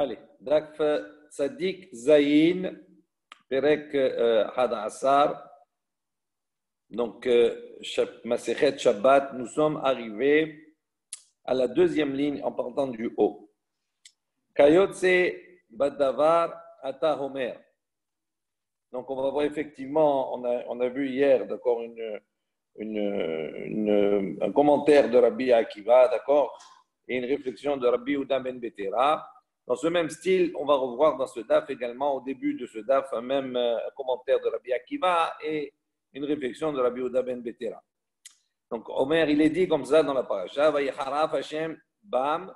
Allez, Dakf Sadiq Zayin, Perek Hada Asar. Donc, Masechet Shabbat, nous sommes arrivés à la deuxième ligne en partant du haut. Kayotse Badavar Ata Homer. Donc, on va voir effectivement, on a vu hier, d'accord, un commentaire de Rabbi Akiva, d'accord, et une réflexion de Rabbi Yehuda ben Betera. Dans ce même style, on va revoir dans ce DAF également, au début de ce DAF, un même commentaire de Rabbi Akiva et une réflexion de Rabbi Yehuda ben Betera. Donc, Omer, il est dit comme ça dans la paracha, Vayicharaf Hashem Bam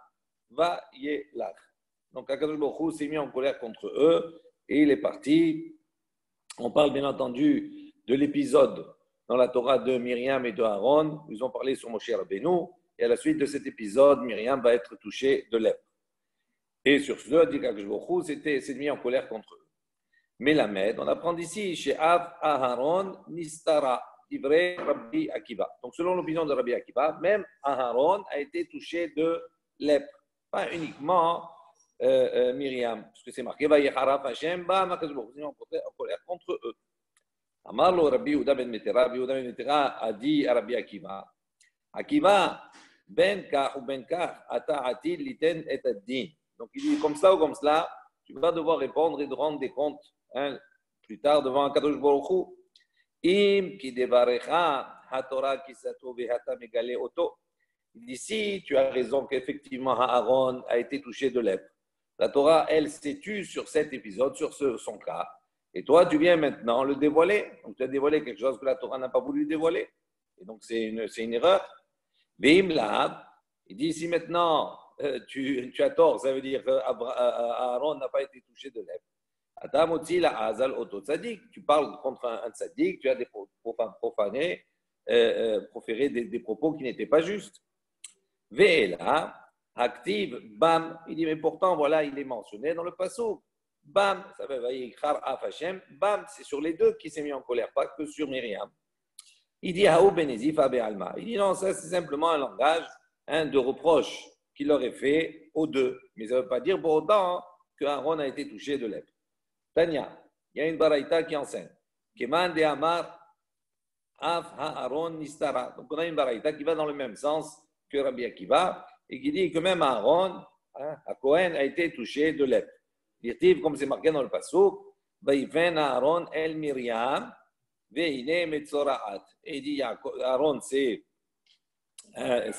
Vayelach. Donc, Akadosh Baruch Hu s'est mis en colère contre eux et il est parti. On parle bien entendu de l'épisode dans la Torah de Myriam et de Aaron. Ils ont parlé sur Moshe Rabbeinu. Et à la suite de cet épisode, Myriam va être touchée de lèpre. Et sur ce, dit qu'Akadosh Baruch Hu s'est mis en colère contre eux. Mais la Mède, on apprend d'ici, chez Av Aharon Nistara, livré Rabbi Akiva. Donc selon l'opinion de Rabbi Akiva, même Aharon a été touché de lèpre. Pas uniquement Myriam, parce que c'est marqué, Vayicharaf Hashem, Bam, Akadosh Baruch Hu en colère contre eux. Amarlo Rabbi Yehuda ben Betera, Rabbi Yehuda ben Betera a dit à Rabbi Akiva, Akiva, ben kach ou ben kach, ata atil liten et ad-din. Donc il dit comme ça ou comme cela, tu vas devoir répondre et de rendre des comptes plus tard devant Akadosh Baruch Hu. Im ki devarecha haTorah kisato vehata megale oto. Il dit si tu as raison qu'effectivement Aaron a été touché de lèpre. La Torah, elle, s'est tue sur cet épisode, sur son cas. Et toi, tu viens maintenant le dévoiler. Donc tu as dévoilé quelque chose que la Torah n'a pas voulu dévoiler. Et donc c'est une erreur. Veim lahab, il dit si maintenant tu as tort, ça veut dire qu'Aaron n'a pas été touché de lèpre. Atamotzi la azal oto tzadik. Tu parles contre un tzadik, tu as proféré des propos qui n'étaient pas justes. Ve'ela, active, bam. Il dit mais pourtant voilà, il est mentionné dans le passouk. Bam, ça veut dire Hashem. Bam, c'est sur les deux qui s'est mis en colère, pas que sur Myriam. Il dit Haou Benezif Abe Alma. Il dit non, ça c'est simplement un langage de reproche qu'il aurait fait aux deux. Mais ça ne veut pas dire pour autant que Aaron a été touché de lèpre. Tania, il y a une baraïta qui enseigne. Keman de Amar Af Aaron Nistara. Donc on a une baraïta qui va dans le même sens que Rabbi Akiva et qui dit que même Aaron, à Cohen, a été touché de lèpre. Dirtiv, comme c'est marqué dans le passouk, Vaïfen Aaron el Myriam, Veine Metzoraat. Et il dit Aaron s'est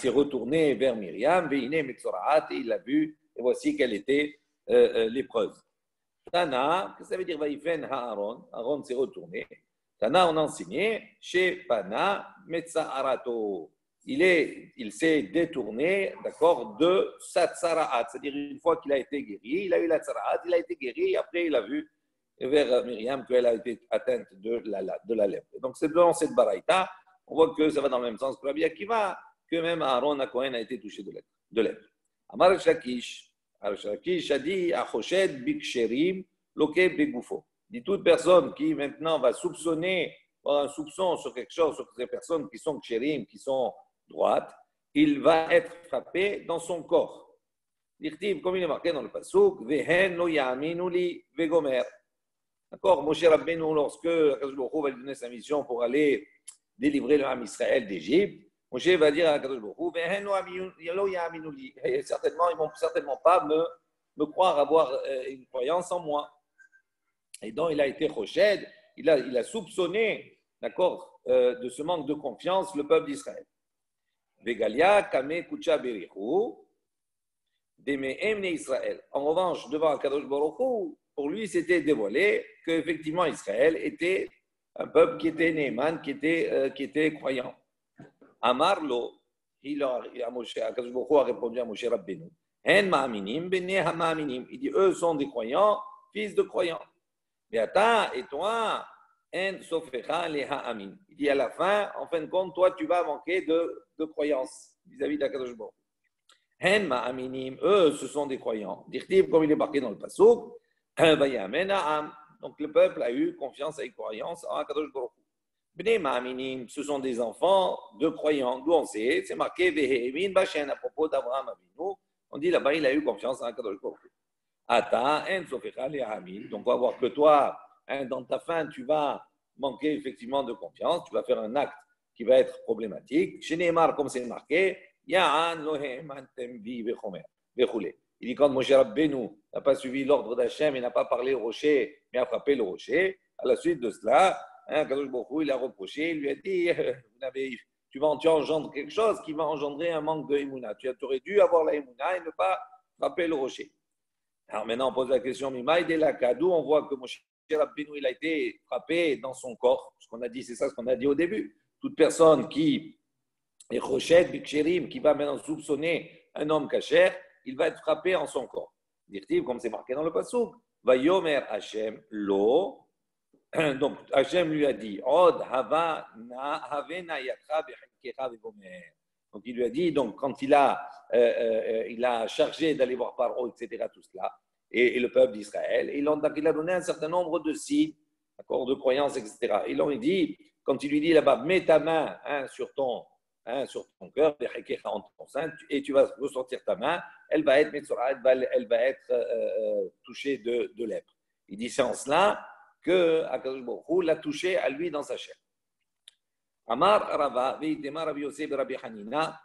retourné vers Myriam, Veine Metzoraat, et il l'a vu, et voici quelle était l'épreuve. Tana, qu'est-ce que ça veut dire Vaïfen Aaron? Aaron s'est retourné. Tana, on a enseigné, chez Pana Metzaarato. Il s'est détourné, d'accord, de sa tsaraat. C'est-à-dire, une fois qu'il a été guéri, il a eu la tsaraat, il a été guéri, et après il a vu vers Myriam qu'elle a été atteinte de la lèpre. Donc, c'est dans cette baraïta, on voit que ça va dans le même sens que Rabbi Akiva, que même Aaron à Cohen a été touché de lèpre. Amar Shakish a dit, Achoshed biksherim loke begufo. Dit toute personne qui maintenant va soupçonner, avoir un soupçon sur quelque chose, sur ces personnes qui sont ksherim, qui sont droite, il va être frappé dans son corps. Comme il est marqué dans le passouk, Vehen lo ya'aminu li vegomer. D'accord, Moshe Rabbeinu, lorsque Akadosh Baruch Hu va lui donner sa mission pour aller délivrer le Ham Israël d'Égypte, Moshe va dire à Akadosh Baruch Hu, Vehen lo ya'aminu li. Certainement, ils ne vont certainement pas me croire avoir une croyance en moi. Et donc, il a été choshed, il a soupçonné, d'accord, de ce manque de confiance le peuple d'Israël. Vegalia, Kame, Kucha, Berichu, Demehem, Israël. En revanche, devant Akadosh Baruch Hu, pour lui, c'était dévoilé qu'effectivement Israël était un peuple qui était Neeman, qui était croyant. Amarlo, Akadosh Baruch Hu a répondu à Moshe Rabbeinu. Hen ma'aminim, bene ha'ma'aminim. Il dit, eux sont des croyants, fils de croyants. Mais attends, et toi, en sofecha le ha'amin. Il dit à la fin, en fin de compte, toi, tu vas manquer de croyance vis-à-vis d'Akadosh Baruch Hu. Hen ma'aminim, eux, ce sont des croyants. Dirtiv, comme il est marqué dans le passouk, vayamen ha'am. Donc le peuple a eu confiance et croyance en Akadosh Baruch Hu. Bnei ma'aminim, ce sont des enfants de croyants. D'où on sait, c'est marqué vehemin bashen à propos d'Abraham Avinu. On dit là-bas, il a eu confiance en Akadosh Baruch Hu. Ata, en sofecha le hamid. Donc, on va voir que toi, dans ta fin, tu vas manquer effectivement de confiance, tu vas faire un acte qui va être problématique. Chez Neymar, comme c'est marqué, Ya'an lohem antem bi vechomer. Il dit quand Moshe Rabbeinu n'a pas suivi l'ordre d'Hachem, il n'a pas parlé au rocher, mais a frappé le rocher. À la suite de cela, Kadosh Baruch Hu, il a reproché, il lui a dit tu engendres quelque chose qui va engendrer un manque de Emouna. Tu aurais dû avoir la Emouna et ne pas frapper le rocher. Alors maintenant, on pose la question, Mimaï de la Kadou, on voit que Moshe Rabbeinu, il a été frappé dans son corps. Ce qu'on a dit, c'est ça ce qu'on a dit au début. Toute personne qui est Rochet, Bikshérim, qui va maintenant soupçonner un homme kacher, il va être frappé en son corps. Dirtiv, comme c'est marqué dans le Passouk, va Yomer Hashem lo. Donc Hashem lui a dit, Od hava na havena yatra bechkecha vegomer. Donc il lui a dit, donc quand il a chargé d'aller voir Paro, etc., tout cela, et le peuple d'Israël, il a donné un certain nombre de signes, de croyances, etc. Et l'on dit, quand il lui dit là-bas, mets ta main sur ton cœur, en ton sein, et tu vas ressortir ta main, elle va être touchée de lèpre. Il dit, c'est en cela que Akadosh Baruch Hu l'a touché à lui dans sa chair. Amar Rava, Veitema Rabbi Yosef Rabbi Hanina.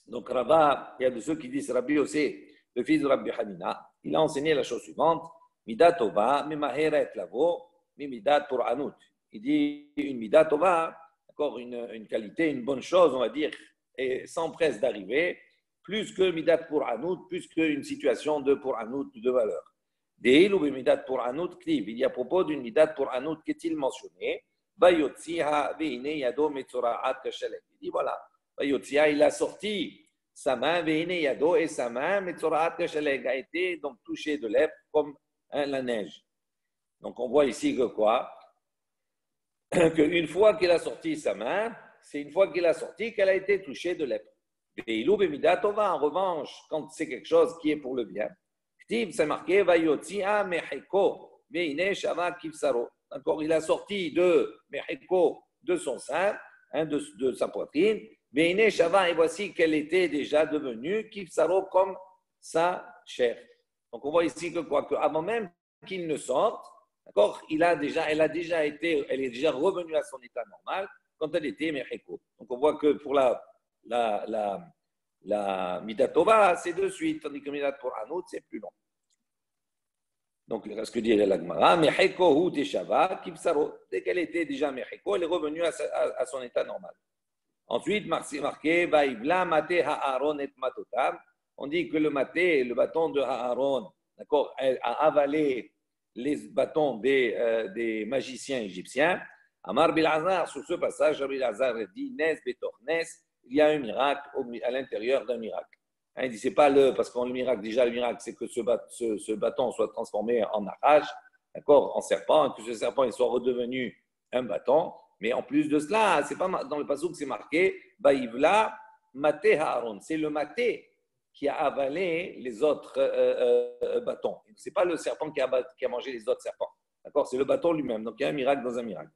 Donc Rava, il y a de ceux qui disent Rabbi Yosef, le fils de Rabbi Hanina, il a enseigné la chose suivante, Midat Tova, Memaheret Lavo, Midat pour Anout. Il dit une Midat Tova, encore une qualité, une bonne chose, on va dire, et sans presse d'arriver, plus que Midat pour Anout, plus qu'une situation de pour Anout de valeur. Deil ou Midat pour Anout, il y a à propos d'une Midat pour Anout, qu'est-il mentionné? Il dit voilà, il a sorti sa main, et sa main, a été donc touchée de lèpre comme la neige. Donc on voit ici que quoi? Qu'une fois qu'il a sorti sa main, c'est une fois qu'il a sorti qu'elle a été touchée de lèpre. En revanche, quand c'est quelque chose qui est pour le bien, c'est marqué D'accord, il a sorti de Mecheko, de son sein, de sa poitrine, et voici qu'elle était déjà devenue Kifsaro comme sa chair. Donc on voit ici que quoi, qu'avant même qu'il ne sorte, d'accord, elle est déjà revenue à son état normal quand elle était Mecheko. Donc on voit que pour la Midatova, c'est de suite, tandis que Midat pour Anout, c'est plus long. Donc, ce que dit l'Agmara, Mecheko hu teshava kibsaro. Dès qu'elle était déjà Mecheko, elle est revenue à son état normal. Ensuite, c'est marqué, Vaivla mate ha'aron et matotam. On dit que le maté, le bâton de Aaron, d'accord, a avalé les bâtons des magiciens égyptiens. Amar Bilazar, sur ce passage, Bilazar dit, Nes betor Nes, il y a un miracle à l'intérieur d'un miracle. Il dit, c'est pas parce qu'on le miracle, c'est que ce bâton soit transformé en arrache, d'accord, en serpent, que ce serpent il soit redevenu un bâton. Mais en plus de cela, c'est pas dans le passouk c'est marqué, Vaivla maté Aaron. C'est le maté qui a avalé les autres bâtons. C'est pas le serpent qui a mangé les autres serpents, d'accord, c'est le bâton lui-même. Donc il y a un miracle dans un miracle.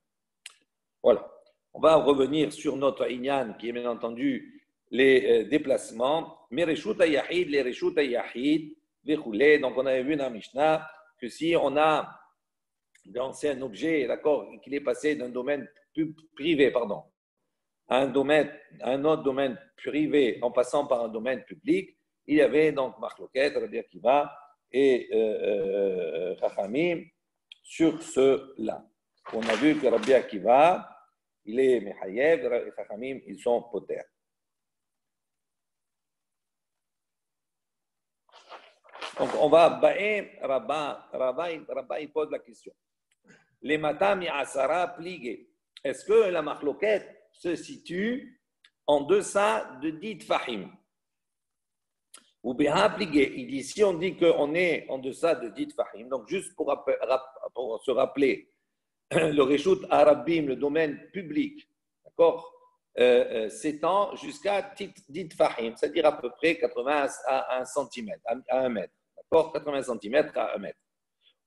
Voilà. On va revenir sur notre Inyan, qui est bien entendu les déplacements. Mais Reshut Yahid, les Reshut Yahid, donc on avait vu dans la Mishnah que si on a c'est un objet, d'accord, qu'il est passé d'un domaine privé, à un autre domaine privé en passant par un domaine public, il y avait donc Marloket, Rabbi Akiva et Chachamim sur cela. On a vu que Rabbi Akiva, il est Mechayev, et Chachamim, ils sont poter. Donc, on va, Rabba, il pose la question. Les matami asara pligé. Est-ce que la marloquette se situe en deçà de 10 fahim? Ou bien pligé. Il dit, si on dit qu'on est en deçà de 10 fahim, donc juste pour se rappeler, le Reshut Arabim, le domaine public, d'accord, s'étend jusqu'à 10 fahim, c'est-à-dire à peu près 80 à 1 cm, à 1 mètre. 80 cm à 1 mètre.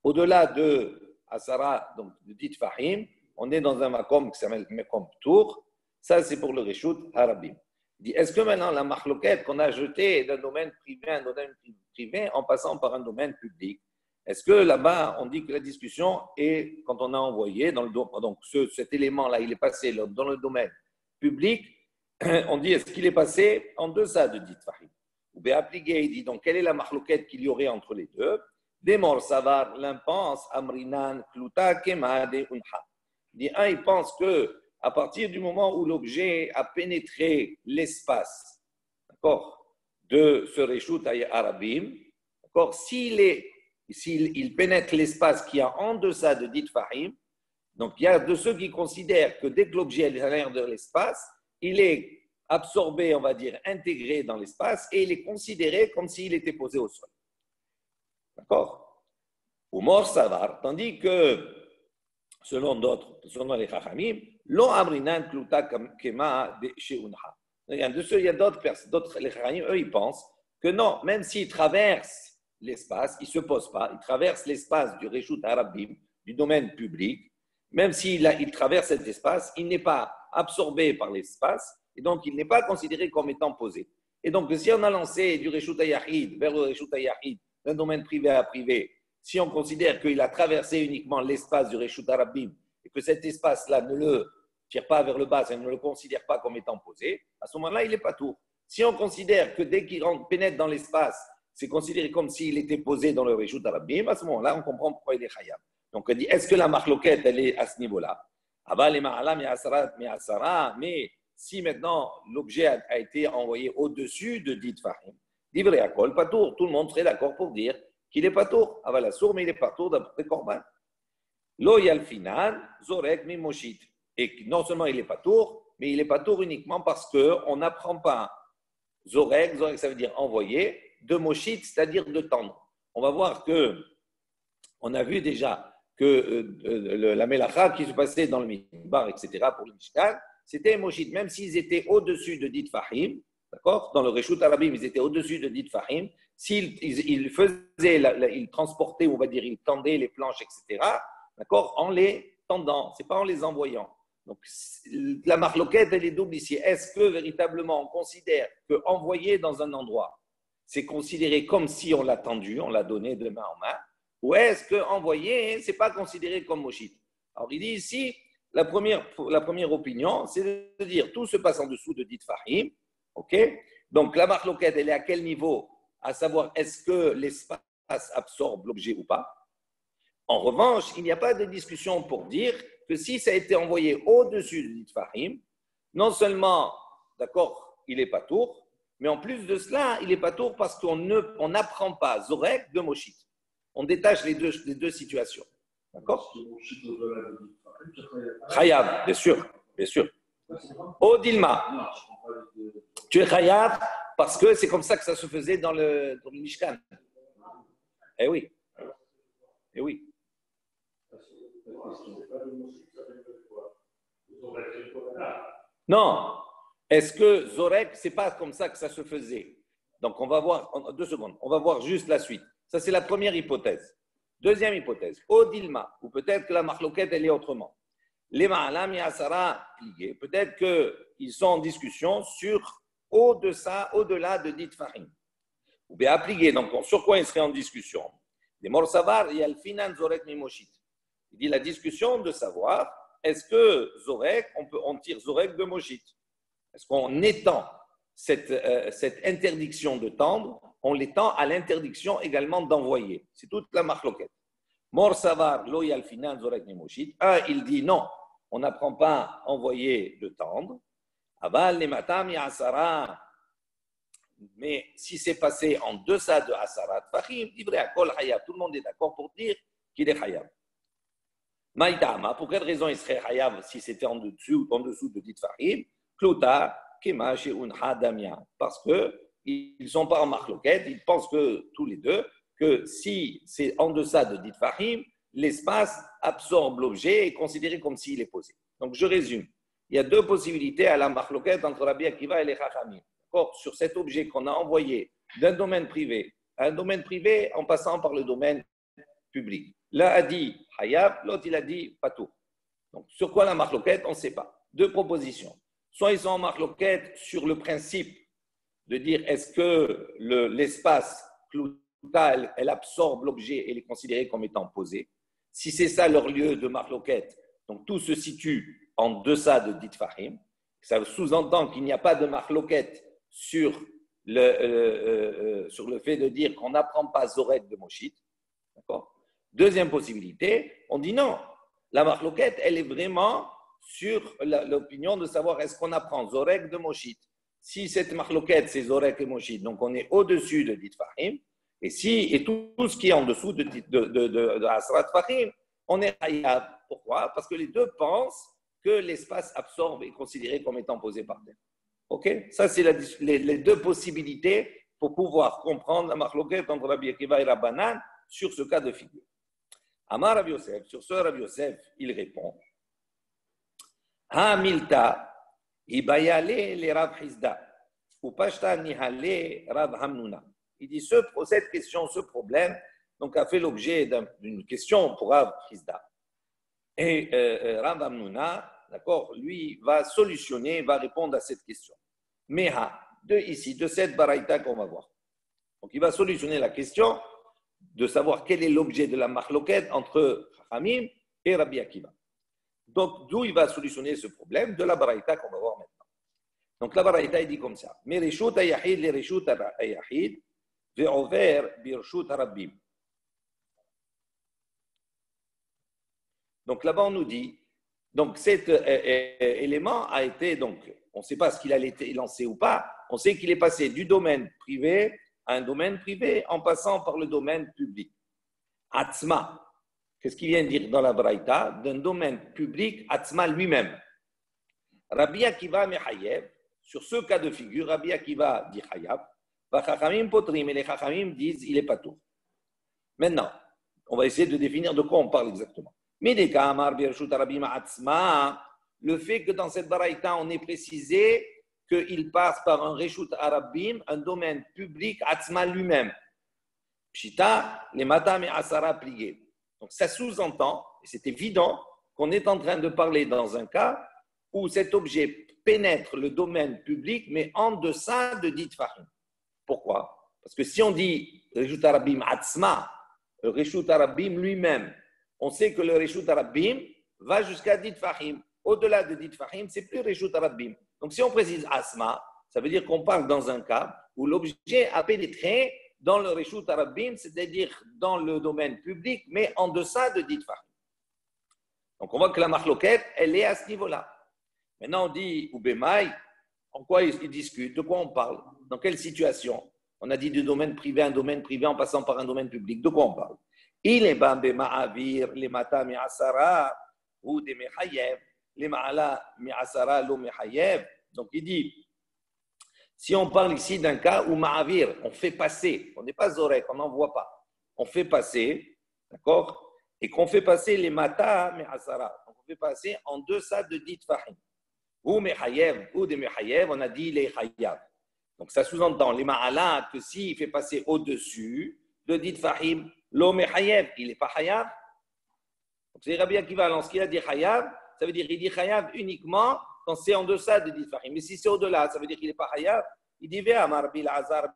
Au-delà de Asara, donc de Dit Fahim, on est dans un makom qui s'appelle Mekom Tour. Ça, c'est pour le Reshut Harabim. Il dit, est-ce que maintenant la marloquette qu'on a jetée d'un domaine privé à un domaine privé en passant par un domaine public, est-ce que là-bas, on dit que la discussion est, quand on a envoyé, donc cet élément-là, il est passé dans le domaine public, on dit, est-ce qu'il est passé en deçà de dit Fahim? Ou bien appliqué, il dit, donc quelle est la marloquette qu'il y aurait entre les deux? Demor savar, l'un pense, amrinan, kluta, kemade, unha. Il dit, il pense que à partir du moment où l'objet a pénétré l'espace, d'accord, de ce Reshut Arabim, d'accord, s'il pénètre l'espace qui a en deçà de dit Fahim, donc il y a de ceux qui considèrent que dès que l'objet est à l'intérieur de l'espace, il est absorbé, on va dire, intégré dans l'espace et il est considéré comme s'il était posé au sol. D'accord? Ou mort savar, tandis que selon d'autres, selon les Chachamim, lo amrinan kluta kema de sheunha. Il y a d'autres personnes, les Chachamim, eux, ils pensent que non, même s'il traverse l'espace, il ne se pose pas, il traverse l'espace du Reshut Arabim, du domaine public, même s'il traverse cet espace, il n'est pas absorbé par l'espace et donc il n'est pas considéré comme étant posé. Et donc, si on a lancé du Reshut Yahid vers le Reshut Yahid, d'un domaine privé à privé, si on considère qu'il a traversé uniquement l'espace du Reshut Arabim et que cet espace-là ne le tire pas vers le bas et ne le considère pas comme étant posé, à ce moment-là, il n'est pas tour. Si on considère que dès qu'il pénètre dans l'espace, c'est considéré comme s'il était posé dans le Reshut Arabim, à ce moment-là, on comprend pourquoi il est Chayab. Donc, on dit, est-ce que la marloquette, elle est à ce niveau-là? Mais si maintenant l'objet a été envoyé au-dessus de dit Fahim, livré à Kol, pas tour, tout le monde serait d'accord pour dire qu'il n'est pas tour. Aval Assour, mais il n'est pas tour d'après Korban. Lo yalfinan, zorek mimoshit. Et non seulement il n'est pas tour, mais il n'est pas tour uniquement parce qu'on n'apprend pas zorek, ça veut dire envoyer, de moshit, c'est-à-dire de tendre. On va voir que, on a vu déjà que la melacha qui se passait dans le midbar, etc., pour le Mishkan, c'était moshit, même s'ils étaient au-dessus de dit Fahim, d'accord? Dans le Reshut Arabim, ils étaient au-dessus de dit Fahim. S'ils ils transportaient, on va dire, ils tendaient les planches, etc., d'accord? En les tendant, ce n'est pas en les envoyant. Donc, la marloquette, elle est double ici. Est-ce que véritablement on considère qu'envoyer dans un endroit, c'est considéré comme si on l'a tendu, on l'a donné de main en main, ou est-ce qu'envoyer, ce n'est pas considéré comme moshit? Alors, il dit ici, la première opinion, c'est de dire tout se passe en dessous de dit Fahim. Ok? Donc, la marloquette, elle est à quel niveau? À savoir, est-ce que l'espace absorbe l'objet ou pas? En revanche, il n'y a pas de discussion pour dire que si ça a été envoyé au-dessus de dit Fahim, non seulement, d'accord, il n'est pas tour, mais en plus de cela, il n'est pas tour parce qu'on n'apprend pas Zorek de Moshit. On détache les deux situations. D'accord? Chayab, bien sûr, bien sûr. Au Dilma, tu es Chayab parce que c'est comme ça que ça se faisait dans le Mishkan. Eh oui. Eh oui. Non. Est-ce que Zorek, c'est pas comme ça que ça se faisait? Donc, on va voir, en 2 secondes, on va voir juste la suite. Ça, c'est la première hypothèse. Deuxième hypothèse, au Dilma, ou peut-être que la marloquette, elle est autrement. Les Ma'alam Yasara pliés, peut-être qu'ils sont en discussion sur au-delà de dit Fahim. Ou bien appliqué, donc sur quoi ils seraient en discussion? Les Morsavar, il y a le Finan Zorek Mimoshit. Il dit la discussion de savoir, est-ce que Zorek, on tire Zorek de Moshit? Est-ce qu'on étend cette interdiction de tendre, on l'étend à l'interdiction également d'envoyer? C'est toute la marloquette. Mor Savar, lo yalfinan zorek nemoshit. Il dit non, on n'apprend pas à envoyer de tendre. Aval le matam yasara. Mais si c'est passé en deçà de Hasarat Fahim, livré à Kol Hayab, tout le monde est d'accord pour dire qu'il est Hayab. Maïtama, pour quelle raison il serait Hayab si c'était en dessous de dit Fahim? Klota, Kema, Sheunha, Damia. Parce qu'ils ne sont pas en marloquette, ils pensent que tous les deux, que si c'est en deçà de dit Fahim, l'espace absorbe l'objet et est considéré comme s'il est posé. Donc je résume. Il y a 2 possibilités à la marloquette entre Rabbi Akiva et les Chachamim. Sur cet objet qu'on a envoyé d'un domaine privé à un domaine privé en passant par le domaine public. L'un a dit Hayab, l'autre il a dit Patou. Donc sur quoi la marloquette, on ne sait pas. 2 propositions. soit ils sont en marloquette sur le principe de dire est-ce que l'espace Klouta, elle absorbe l'objet et elle est considérée comme étant posé. Si c'est ça leur lieu de marloquette, donc tout se situe en deçà de Ditfahim. Ça sous-entend qu'il n'y a pas de marloquette sur le fait de dire qu'on n'apprend pas Zorek de Moshit. D'accord. Deuxième possibilité, on dit non. La marloquette, elle est vraiment sur l'opinion de savoir est-ce qu'on apprend Zorek de Moshit. Si cette marloquette, c'est Zorek et Moshit, donc on est au-dessus de Ditfahim. Et tout ce qui est en dessous de Asrat Fahim, on est Hayab. Pourquoi? Parce que les deux pensent que l'espace absorbe est considéré comme étant posé par terre. Ok? Ça, c'est les deux possibilités pour pouvoir comprendre la marloquette entre Rabbi Akiva et Rabbanan sur ce cas de figure. Amar Rabbi Yosef, sur ce Rabbi Yosef, il répond Ha milta ibayale le Rav Hizda ou pashta nihale Rav Hamnuna. Il dit cette question, ce problème, donc a fait l'objet d'une question pour Rav Hizda. Et Rav Hamnuna, d'accord, lui va solutionner, va répondre à cette question. Meha, de cette baraïta qu'on va voir. Donc il va solutionner la question de savoir quel est l'objet de la marloquette entre Chachamim et Rabbi Akiva. Donc d'où il va solutionner ce problème de la baraïta qu'on va voir maintenant. Donc la baraïta il dit comme ça. Mereshut ayahid le reshut ayahid ve'over birshut harabbim. Donc là-bas on nous dit, donc cet élément a été, donc on ne sait pas ce qu'il a été lancé ou pas, on sait qu'il est passé du domaine privé à un domaine privé en passant par le domaine public. Atzma, qu'est-ce qu'il vient de dire dans la Braïta? D'un domaine public, Atzma lui-même. Rabbi Akiva mechayev, sur ce cas de figure, Rabbi Akiva dit chayav, Chachamim potrim, et les Chachamim disent il est patour. Maintenant, on va essayer de définir de quoi on parle exactement. Medeka amar birshut Rabbim Atzma, le fait que dans cette Braïta, on ait précisé qu'il passe par un Reshut Arabim, un domaine public, Atzma lui-même. Pshita, les matam et asara pliés. Donc ça sous-entend, et c'est évident, qu'on est en train de parler dans un cas où cet objet pénètre le domaine public, mais en deçà de Ditfahim. Pourquoi? Parce que si on dit Reshut Arabim Atzma, le Reshut Arabim lui-même, on sait que le Reshut Arabim va jusqu'à Ditfahim. Au-delà de Ditfahim, c'est plus Reshut Arabim. Donc, si on précise Asma, ça veut dire qu'on parle dans un cas où l'objet a pénétré dans le Reshut Arabim, c'est-à-dire dans le domaine public, mais en deçà de Ditfahim. Donc, on voit que la marloquette, elle est à ce niveau-là. Maintenant, on dit Ubemaï, en quoi ils discutent, de quoi on parle, dans quelle situation? On a dit du domaine privé à un domaine privé en passant par un domaine public. De quoi on parle? Il est bambé ma'avir, les mata mi'asara, ou des mechayev. Les ma'ala mi'asara lo mechayev. Donc il dit, si on parle ici d'un cas où ma'avir, on fait passer, on n'est pas zorek, on n'envoie pas, on fait passer, d'accord, et qu'on fait passer les mata mi'asara, donc on fait passer en deçà de Ditfahim. Ou mechayev, ou des mechayev, on a dit les chayav. Donc ça sous-entend les ma'ala que s'il fait passer au-dessus de Ditfahim, lo mechayev, il n'est pas chayav. Donc c'est Rabbi Akiva, lorsqu'il a dit chayav, ça veut dire qu'il dit chayav uniquement quand c'est en deçà de Ditfahim. Mais si c'est au-delà, ça veut dire qu'il n'est pas chayav. Il dit Ve'amar bil Azar,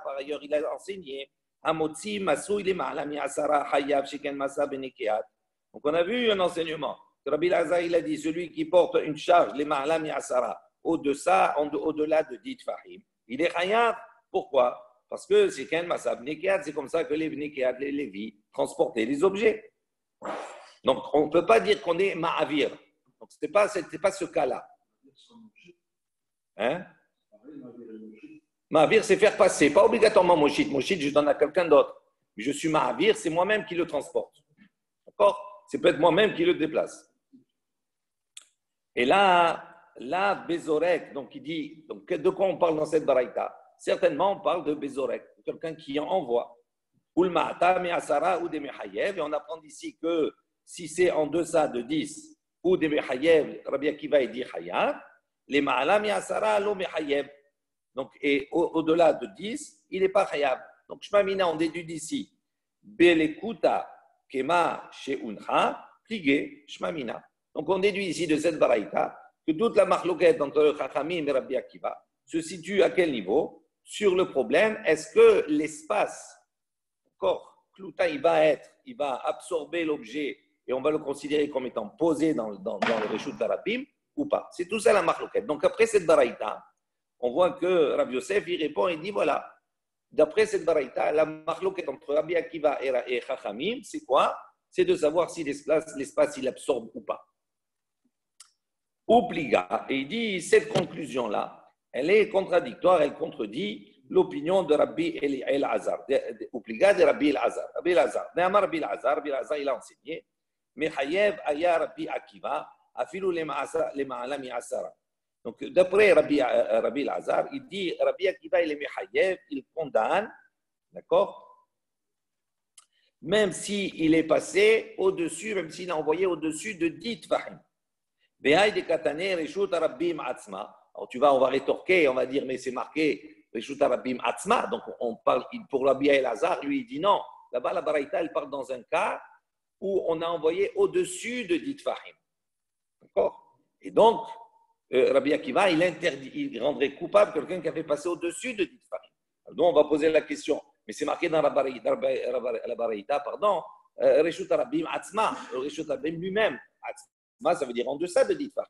par ailleurs il a enseigné Hamotzi Masou il est ma'alami asara chayav sheken masa benekeat. Donc on a vu un enseignement. Rabbi Azar il a dit celui qui porte une charge, les ma'alami asara, au-delà de Ditfahim, il est chayav. Pourquoi? Parce que sheken masa benekeat, c'est comme ça que les benekeat, les Lévis, transportaient les objets. Donc, on ne peut pas dire qu'on est ma'avir. Donc, ce n'est pas ce cas-là. Hein? Ma'avir, c'est faire passer. Pas obligatoirement moshit. Moshit, je donne à quelqu'un d'autre. Je suis ma'avir, c'est moi-même qui le transporte. D'accord? C'est peut-être moi-même qui le déplace. Et là, Bézorek, donc il dit, donc, de quoi on parle dans cette baraïta? Certainement, on parle de Bézorek, quelqu'un qui envoie. Ou le ma'ata, me'asara, ou des mechayev. Et on apprend d'ici que si c'est en deçà de 10 ou des mechayev, Rabbi Akiva dit chayav, les ma'ala me'asara, lo mechayev. Donc, et au-delà de 10, il n'est pas chayav. Donc, shmamina, on déduit d'ici. Belekuta, kema, she'uncha, pligé, shmamina. Donc, on déduit ici de cette baraïta que toute la marloquette entre Chachamim et Rabbi Akiva se situe à quel niveau? Sur le problème, est-ce que l'espace, d'accord, Klouta, il va absorber l'objet et on va le considérer comme étant posé dans le Reshut Arabim ou pas? C'est tout ça la marloquette. Donc après cette baraïta, on voit que Rabbi Yosef, il répond, il dit voilà, d'après cette baraïta, la marloquette entre Rabbi Akiva et Chachamim, c'est quoi? C'est de savoir si l'espace il absorbe ou pas. Ou pliga, et il dit cette conclusion-là, elle est contradictoire, elle contredit l'opinion de Rabbi El-Azhar, ou pliga de Rabbi El-Azhar. Rabbi El-Azhar, Rabbi El-Azhar, il a enseigné, mais Hayev aya Rabbi Akiva, afilu le ma'ala mi'asara. Donc, d'après Rabbi El-Azhar, il dit Rabbi Akiva, il est Mehayev, il condamne, d'accord? Même s'il est passé au-dessus, même s'il a envoyé au-dessus de 10 Tfahim. Alors tu on va rétorquer, on va dire, mais c'est marqué Reshut Arabim Atzma. Donc on parle, pour Rabbi El-Azhar, lui il dit non. Là-bas, la Baraïta, elle parle dans un cas où on a envoyé au-dessus de 10 Tfahim. D'accord? Et donc, Rabbi Akiva, il rendrait coupable quelqu'un qui avait passé au-dessus de 10 Tfahim. Donc on va poser la question, mais c'est marqué dans la Baraïta, pardon, Reshut Arabim Atzma, le Reshut Arabim lui-même. Ça veut dire en deçà de 10 Tfahim.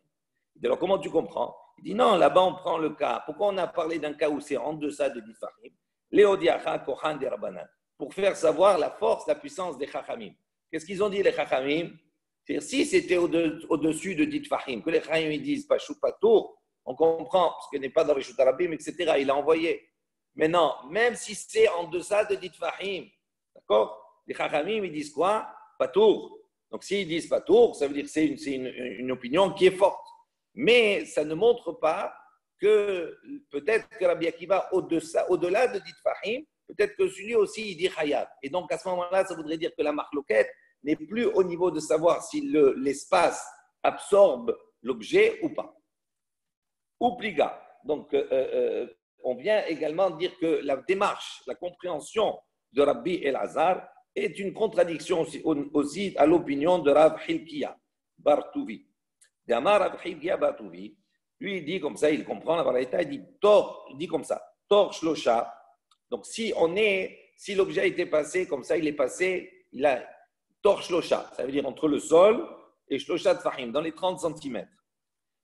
Alors, comment tu comprends? Il dit non, là-bas, on prend le cas. Pourquoi on a parlé d'un cas où c'est en deçà de 10 Tfahim? Léodiacha, Kohan, des Rabbanan. Pour faire savoir la force, la puissance des Chachamim. Qu'est-ce qu'ils ont dit, les Chachamim? C'est-à-dire, si c'était au-dessus de 10 Tfahim, que les Chachamim ils disent pas chou, pas tour, on comprend, parce qu'il n'est pas dans les Reshut Arabim, etc. Il a envoyé. Mais non, même si c'est en deçà de 10 Tfahim, d'accord? Les Chachamim, ils disent quoi? Pas tour. Donc, s'ils disent pas tour, ça veut dire que c'est une opinion qui est forte. Mais ça ne montre pas que peut-être que Rabbi Akiva, au-delà de 10 Tfahim, peut-être que celui aussi, il dit Hayab. Et donc, à ce moment-là, ça voudrait dire que la marloquette n'est plus au niveau de savoir si l'espace absorbe l'objet ou pas. Ou pliga. Donc, on vient également dire que la démarche, la compréhension de Rabbi El-Azhar est une contradiction aussi à l'opinion de Rav Hilkiya Bartouvi. Damar Rav Hilkiya Bartouvi, lui il dit comme ça, il comprend la variété, il dit comme ça, Tor Shlosha. Donc si l'objet a été passé comme ça, il est passé, il a Tor Shlosha, ça veut dire entre le sol et Shlosha Tfahim, dans les 30 cm.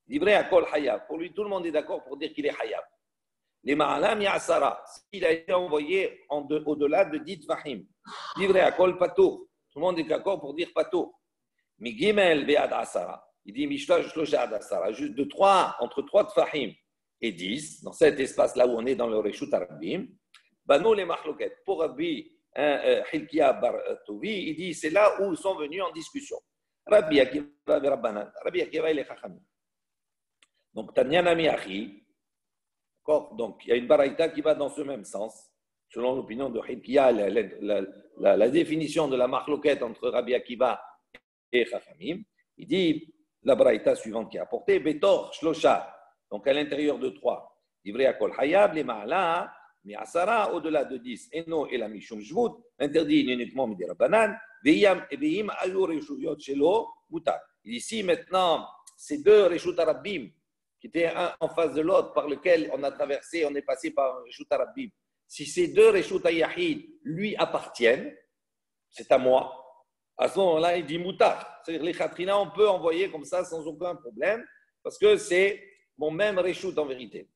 Livré à Kol Hayab. Pour lui, tout le monde est d'accord pour dire qu'il est Hayab. Les Ma'alam Ya'asara, s'il a été envoyé au-delà de 10 Tfahim, livré à Kol Patour. Tout le monde est d'accord pour dire Patour. Mi Gimel Ve'ad Asara. Il dit Mishla Shlosha Ad Asara. Juste entre 3 Tfahim et 10, dans cet espace-là où on est dans le Reshut Arabim, Banou les Mahloket. Pour Rabbi Hilkiya Bartouvi, il dit c'est là où ils sont venus en discussion. Rabbi Akiva et Rabbanan. Rabbi Akiva et les Chachamim. Donc, Tanyana Miachi. Donc, il y a une baraïta qui va dans ce même sens. Selon l'opinion de Hilkiya, la définition de la marloquette entre Rabbi Akiva et Chachamim, il dit la baraïta suivante qui est apportée, Betor Shlosha, donc à l'intérieur de 3, livré à Kol Hayab, les Ma'ala, Mi'asara, au-delà de 10, Eno et la Mishum Jvut, interdit uniquement Midi Rabbanan, Ve'im Ayur Reshuyot Shelo, Mutar. Il dit ici maintenant, ces deux Reshut Arabim, qui étaient un en face de l'autre, par lequel on a traversé, on est passé par un Reshut Arabim. Si ces deux Reshut Yahid lui appartiennent, c'est à moi. À ce moment-là, il dit Moutar. C'est-à-dire les Khatrina, on peut envoyer comme ça sans aucun problème, parce que c'est mon même Reshut en vérité.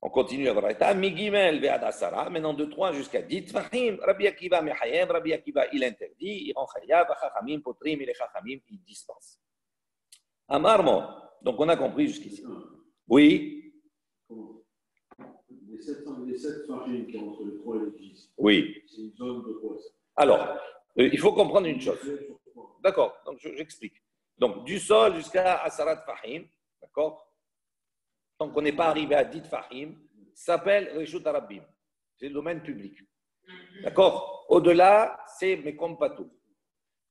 On continue à voir. Migimel ve'ad asara, maintenant de 3 jusqu'à 10 Tfahim. Rabbi Akiva mechayev, Rabbi Akiva il interdit, il rend chayav, Chachamim potrim, et les Chachamim il dispense. Amarmo, donc on a compris jusqu'ici. Oui. Les 7 Tfahim qui ont entre le 3 et le 10. Oui. C'est une zone de quoi? Alors, il faut comprendre une chose. D'accord, donc j'explique. Donc, du sol jusqu'à Asarat Fahim, d'accord? Tant qu'on n'est pas arrivé à 10 Fahim, s'appelle Reshut Arabim. C'est le domaine public. D'accord? Au-delà, c'est Mekom Patou.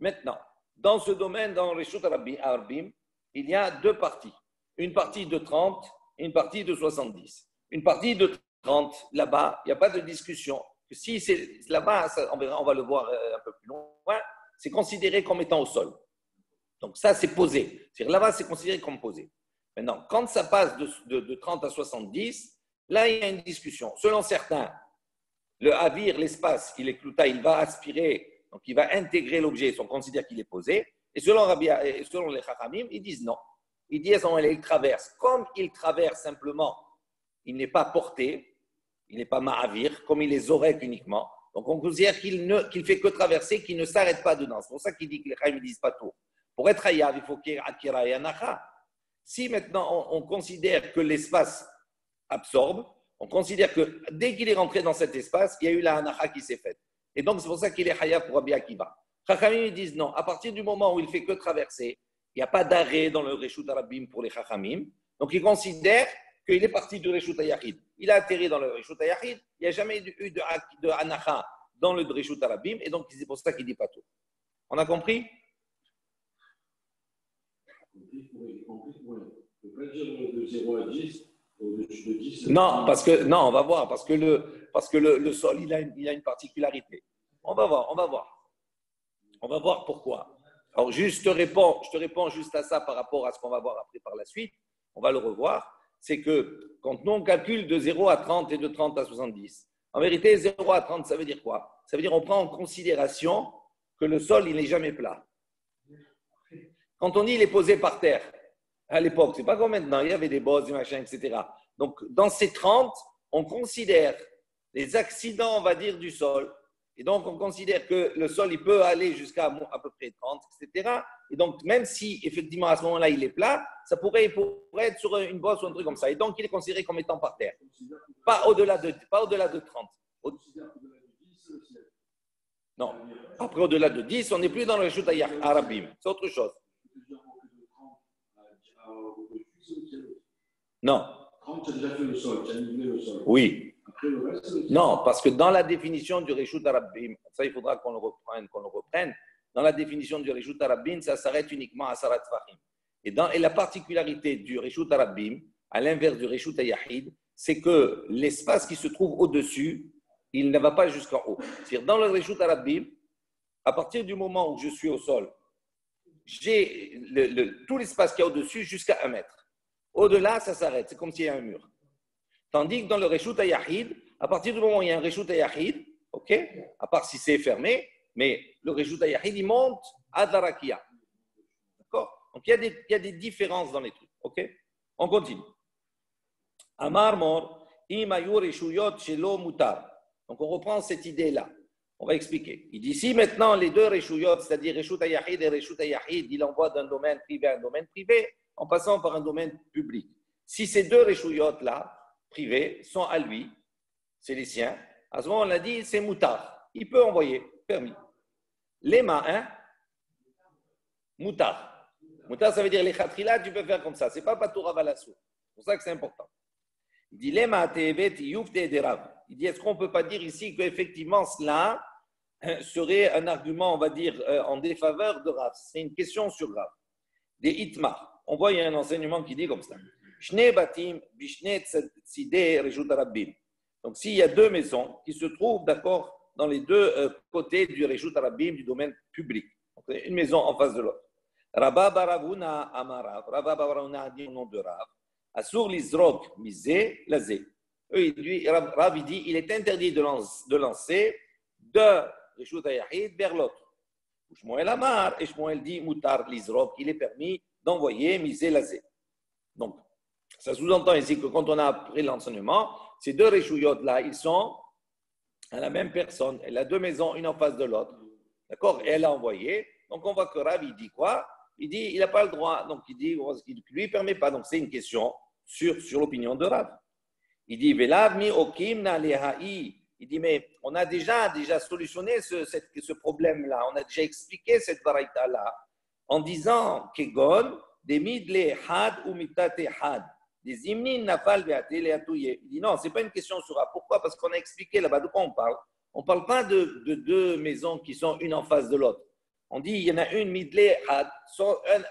Maintenant, dans ce domaine, dans Reshut Arabim, il y a 2 parties. Une partie de 30 et une partie de 70. Une partie de 30, là-bas, il n'y a pas de discussion. Si c'est là-bas, on va le voir un peu plus loin, c'est considéré comme étant au sol. Donc ça, c'est posé. C'est-à-dire là-bas, c'est considéré comme posé. Maintenant, quand ça passe de 30 à 70, là, il y a une discussion. Selon certains, le avir, l'espace, il est clouta, il va aspirer, donc il va intégrer l'objet, on considère qu'il est posé. Et selon les Chachamim, ils disent non. Ils disent il traverse. Comme il traverse simplement, il n'est pas porté, il n'est pas ma'avir, comme il est zorek uniquement. Donc on considère qu'il ne fait que traverser, qu'il ne s'arrête pas dedans. C'est pour ça qu'il dit que les Chachamim ne disent pas tout. Pour être hayav, il faut qu'il y ait akira et anacha. Si maintenant on considère que l'espace absorbe, on considère que dès qu'il est rentré dans cet espace, il y a eu la anacha qui s'est faite. Et donc c'est pour ça qu'il est hayav pour Rabbi Akiva. Chachamim disent non, à partir du moment où il fait que traverser, il n'y a pas d'arrêt dans le Reshut Arabim pour les Chachamim. Donc ils considèrent qu'il est parti du Reshut Hayachid. Il a atterri dans le Reshut Hayachid, il n'y a jamais eu de anacha dans le Reshut Arabim, et donc c'est pour ça qu'il ne dit pas tout. On a compris? De 0 à 10, de 10 non, on va voir, parce que le sol, il a une particularité. On va voir pourquoi. Alors, je te réponds juste à ça par rapport à ce qu'on va voir après par la suite. On va le revoir. C'est que quand nous, on calcule de 0 à 30 et de 30 à 70, en vérité, 0 à 30, ça veut dire quoi? Ça veut dire qu'on prend en considération que le sol, il n'est jamais plat. Quand on dit il est posé par terre, à l'époque, c'est pas comme maintenant, il y avait des bosses, des machins, etc. Donc, dans ces 30, on considère les accidents, on va dire, du sol. Et donc, on considère que le sol, il peut aller jusqu'à à peu près 30, etc. Et donc, même si, effectivement, à ce moment-là, il est plat, ça pourrait être sur une bosse ou un truc comme ça. Et donc, il est considéré comme étant par terre. Pas au-delà de 30. Non. Après, au-delà de 10, on n'est plus dans le Reshut Arabim. C'est autre chose. Non. 30, tu as déjà fait le sol, tu as nivelé le sol. Oui. Après le reste, non, parce que dans la définition du Reshut Arabim, ça il faudra qu'on le reprenne. Dans la définition du Reshut Arabim, ça s'arrête uniquement à Sarat Fahim. Et la particularité du Reshut Arabim, à l'inverse du Reshut Yahid, c'est que l'espace qui se trouve au-dessus, il ne va pas jusqu'en haut. C'est-à-dire, dans le Reshut Arabim, à partir du moment où je suis au sol, j'ai tout l'espace qu'il y a au-dessus jusqu'à 1 mètre. Au-delà, ça s'arrête. C'est comme s'il y a un mur. Tandis que dans le Reshut Yahid, à partir du moment où il y a un Reshut Yahid, ok, à part si c'est fermé, mais le Reshut Yahid, il monte à Darakia. D'accord? Donc, il y a des différences dans les trucs. Ok? On continue. Amar mor, imayur reshuyot shelo mutar. Donc, on reprend cette idée-là. On va expliquer. Il dit si maintenant les deux Reshuyot, c'est-à-dire Reshut Yahid et Reshut Yahid, il envoie d'un domaine privé à un domaine privé, en passant par un domaine public. Si ces deux Reshuyot-là, privés, sont à lui, c'est les siens, à ce moment, on a dit, c'est moutar. Il peut envoyer, permis. Les mains, moutar. Moutar, ça veut dire les khatrilat, tu peux faire comme ça. Ce n'est pas patoura valassou. C'est pour ça que c'est important. Il dit, les ma'atevet yufte derav. Il dit, est-ce qu'on ne peut pas dire ici qu'effectivement cela serait un argument, on va dire, en défaveur de Rav? C'est une question sur Rav. Des itmar. On voit, il y a un enseignement qui dit comme ça. Shne batim bishne tzidei reshut arabim. Donc, s'il y a deux maisons qui se trouvent, d'accord, dans les deux côtés du reshut arabim, du domaine public. Donc, une maison en face de l'autre. Rabba baravuna amarav. Rabba baravuna a dit au nom de Rav. Asur lizrok mizé lazé. Rav dit, il est interdit de lancer de reshut yahid vers l'autre. Shmuel amar, et Shmuel dit, mutar lizrok, il est permis d'envoyer misé lazé. Donc, ça sous-entend ici que quand on a appris l'enseignement, ces deux Reshuyot-là, ils sont à la même personne. Elle a deux maisons, une en face de l'autre. D'accord? Et elle a envoyé. Donc, on voit que Rav, il dit quoi? Il dit, il n'a pas le droit. Donc, il dit, lui, ne permet pas. Donc, c'est une question sur l'opinion de Rav. Il dit, Velav mi okim na leha'i. Il dit, mais on a déjà solutionné ce problème-là. On a déjà expliqué cette varaïta-là en disant, Kegon, des midle had ou mitate had. Des imnin nafal ve'atel et atouye. Il dit non, ce n'est pas une question sur A. Pourquoi? Parce qu'on a expliqué là-bas de quoi on parle. On ne parle pas de deux maisons qui sont une en face de l'autre. On dit il y en a une midle had,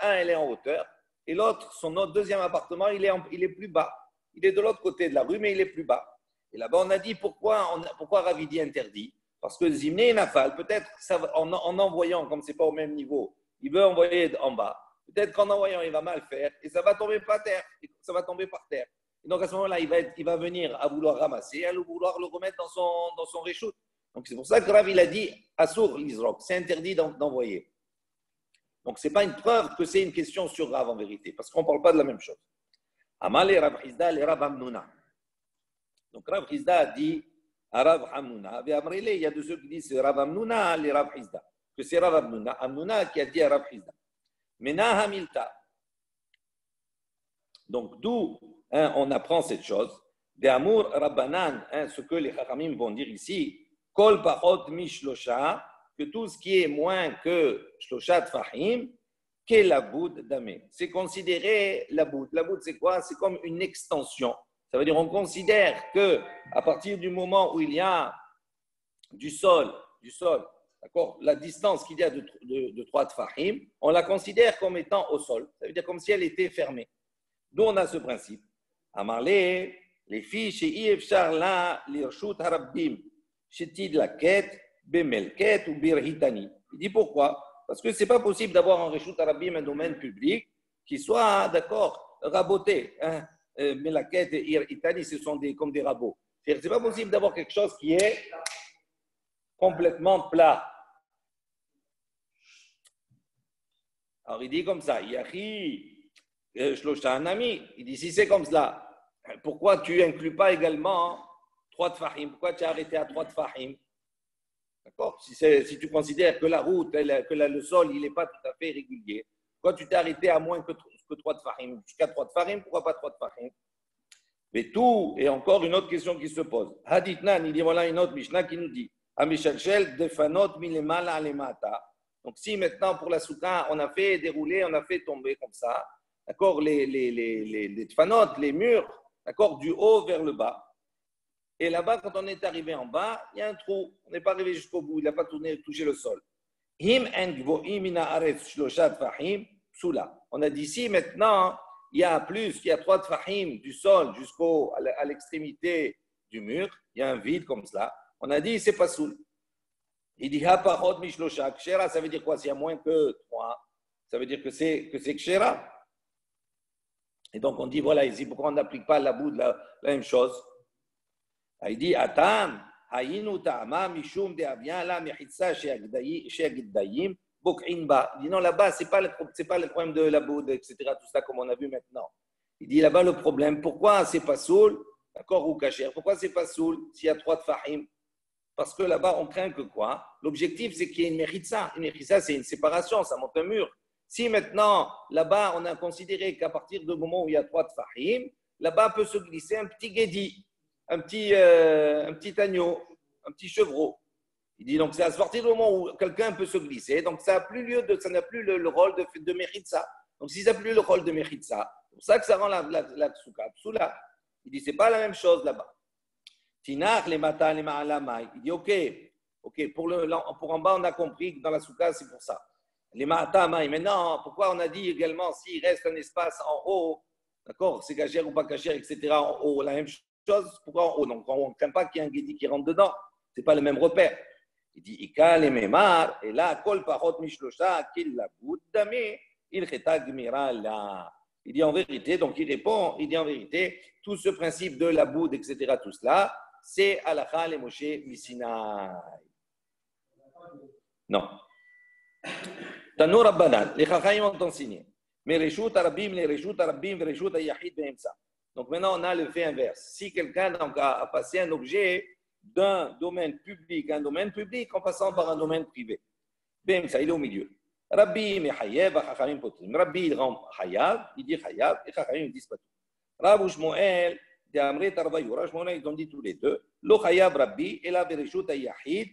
un elle est en hauteur, et l'autre, son autre deuxième appartement, il est plus bas. Il est de l'autre côté de la rue, mais il est plus bas. Et là-bas, on a dit pourquoi Ravidi interdit? Parce que zimne nafal, peut-être en envoyant, comme ce n'est pas au même niveau, il veut envoyer en bas. Peut-être qu'en envoyant, il va mal faire et ça va tomber par terre. Ça va tomber par terre. Et donc à ce moment-là, il va venir à vouloir ramasser, à vouloir le remettre dans son réchoute. Donc c'est pour ça que Rav il a dit Assour l'Isrok, c'est interdit d'envoyer. Donc ce n'est pas une preuve que c'est une question sur Rav en vérité, parce qu'on ne parle pas de la même chose. Amal et Rav Hizda, les Rav Hamnouna. Donc Rav Hizda a dit à Rav Hamnouna, il y a de ceux qui disent c'est Rav Hamnouna, les Rav Hizda, que c'est Rav Hamnouna qui a dit à Rav Hizda. Mena Hamilta. Donc d'où on apprend cette chose. De Amour Rabbanan, ce que les Chachamim vont dire ici, Kol Pachot Mishlosha, que tout ce qui est moins que Shlosha Tfahim, qu'est la boud d'Amé. C'est considéré la boud. La boud, c'est quoi? C'est comme une extension. Ça veut dire on considère qu'à partir du moment où il y a du sol, d'accord, la distance qu'il y a de 3 Tfahim, on la considère comme étant au sol. Ça veut dire comme si elle était fermée. D'où on a ce principe. Amarlé, les filles chez Yefchar la l'irshut harabbim, chetid la quête, bemelket ou birhitani. Il dit pourquoi? Parce que c'est pas possible d'avoir en reshut harabbim un domaine public qui soit, d'accord, raboté. Melaket et irhitani, ce sont comme des rabots. C'est pas possible d'avoir quelque chose qui est complètement plat. Alors il dit comme ça, Yahi. Il dit, si c'est comme cela, pourquoi tu n'inclus pas également 3 tfahim? Pourquoi tu as arrêté à 3 tfahim? D'accord? Si tu considères que la route, que le sol, il n'est pas tout à fait régulier, pourquoi tu t'es arrêté à moins que 3 tfahim? Jusqu'à 3 tfahim, pourquoi pas 3 tfahim? Mais tout, et encore une autre question qui se pose. Hadithnan, il dit, voilà une autre Mishnah qui nous dit, Amishalshel defanot milemala alemata. Donc si maintenant pour la soukha, on a fait dérouler, on a fait tomber comme ça, d'accord, les tfanot, les murs, d'accord, du haut vers le bas. Et là-bas, quand on est arrivé en bas, il y a un trou. On n'est pas arrivé jusqu'au bout, il n'a pas touché le sol. On a dit ici, maintenant, il y a 3 tfahim du sol à l'extrémité du mur, il y a un vide comme cela. On a dit, c'est pas soul. Il dit, kshera, ça veut dire quoi? S'il y a moins que 3, ça veut dire que c'est kshera. Et donc, on dit, voilà, ici, pourquoi on n'applique pas la boue la même chose? Il dit, Atam, Hayinu Ta'ama, Mishum de Avian, la Mechitsa, Sheagidayim, Bok'inba. Il dit, non, là-bas, ce n'est pas le problème de la boue, etc., tout ça, comme on a vu maintenant. Il dit, là-bas, le problème, pourquoi c'est pas soul, d'accord, ou kacher? Pourquoi c'est pas soul s'il y a 3 tfahim? Parce que là-bas, on craint que quoi? L'objectif, c'est qu'il y ait une mechitsa. Une mechitsa, c'est une séparation, ça monte un mur. Si maintenant, là-bas, on a considéré qu'à partir du moment où il y a 3 tfahim, là-bas peut se glisser un petit guédi, un petit agneau, un petit chevreau. Il dit donc c'est à partir du moment où quelqu'un peut se glisser, donc ça n'a plus le rôle de mechitsa. Donc si ça n'a plus le rôle de mechitsa, c'est pour ça que ça rend la souka psoula. Il dit c'est pas la même chose là-bas. Tinach les mata les ma'alamai. Il dit ok, pour en bas on a compris que dans la souka c'est pour ça. Les ma'atamai. Maintenant, pourquoi on a dit également s'il reste un espace en haut, d'accord, c'est cachère ou pas cachère, etc. En haut, la même chose, pourquoi en haut? Donc on ne craint pas qu'il y ait un guédi qui rentre dedans. Ce n'est pas le même repère. Il dit Ika les memar, et là, kol parot mishlosha, qu'il la bouddame, il cheta gmira là. Il dit en vérité, donc il répond, il dit en vérité, tout ce principe de la boud, etc., tout cela, c'est halakha le Moshe Misinaï. Non. Tanu Rabbanan, les Chachamim ont enseigné. Mais Reshut Arabim, les Reshut Arabim, Reshut Ayahid Be'emsa. Donc maintenant, on a le fait inverse. Si quelqu'un donc, a passé un objet d'un domaine public à un domaine public en passant par un domaine privé, Be'emsa, il est au milieu. Rabbi Mechayev, Chachamim Potrim. Rabbi, il rend Chayav, il dit Chayav, et Chachamim, ils disent pas tout. Rav Shmuel, de Amret Arbayura, Shmuel, ils ont dit tous les deux. Lo Chayav Rabbi, et la Reshut Ayahid,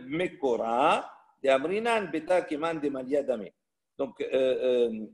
Mekora, de Amrinan, Beta Keman, de Malia Dame. Donc,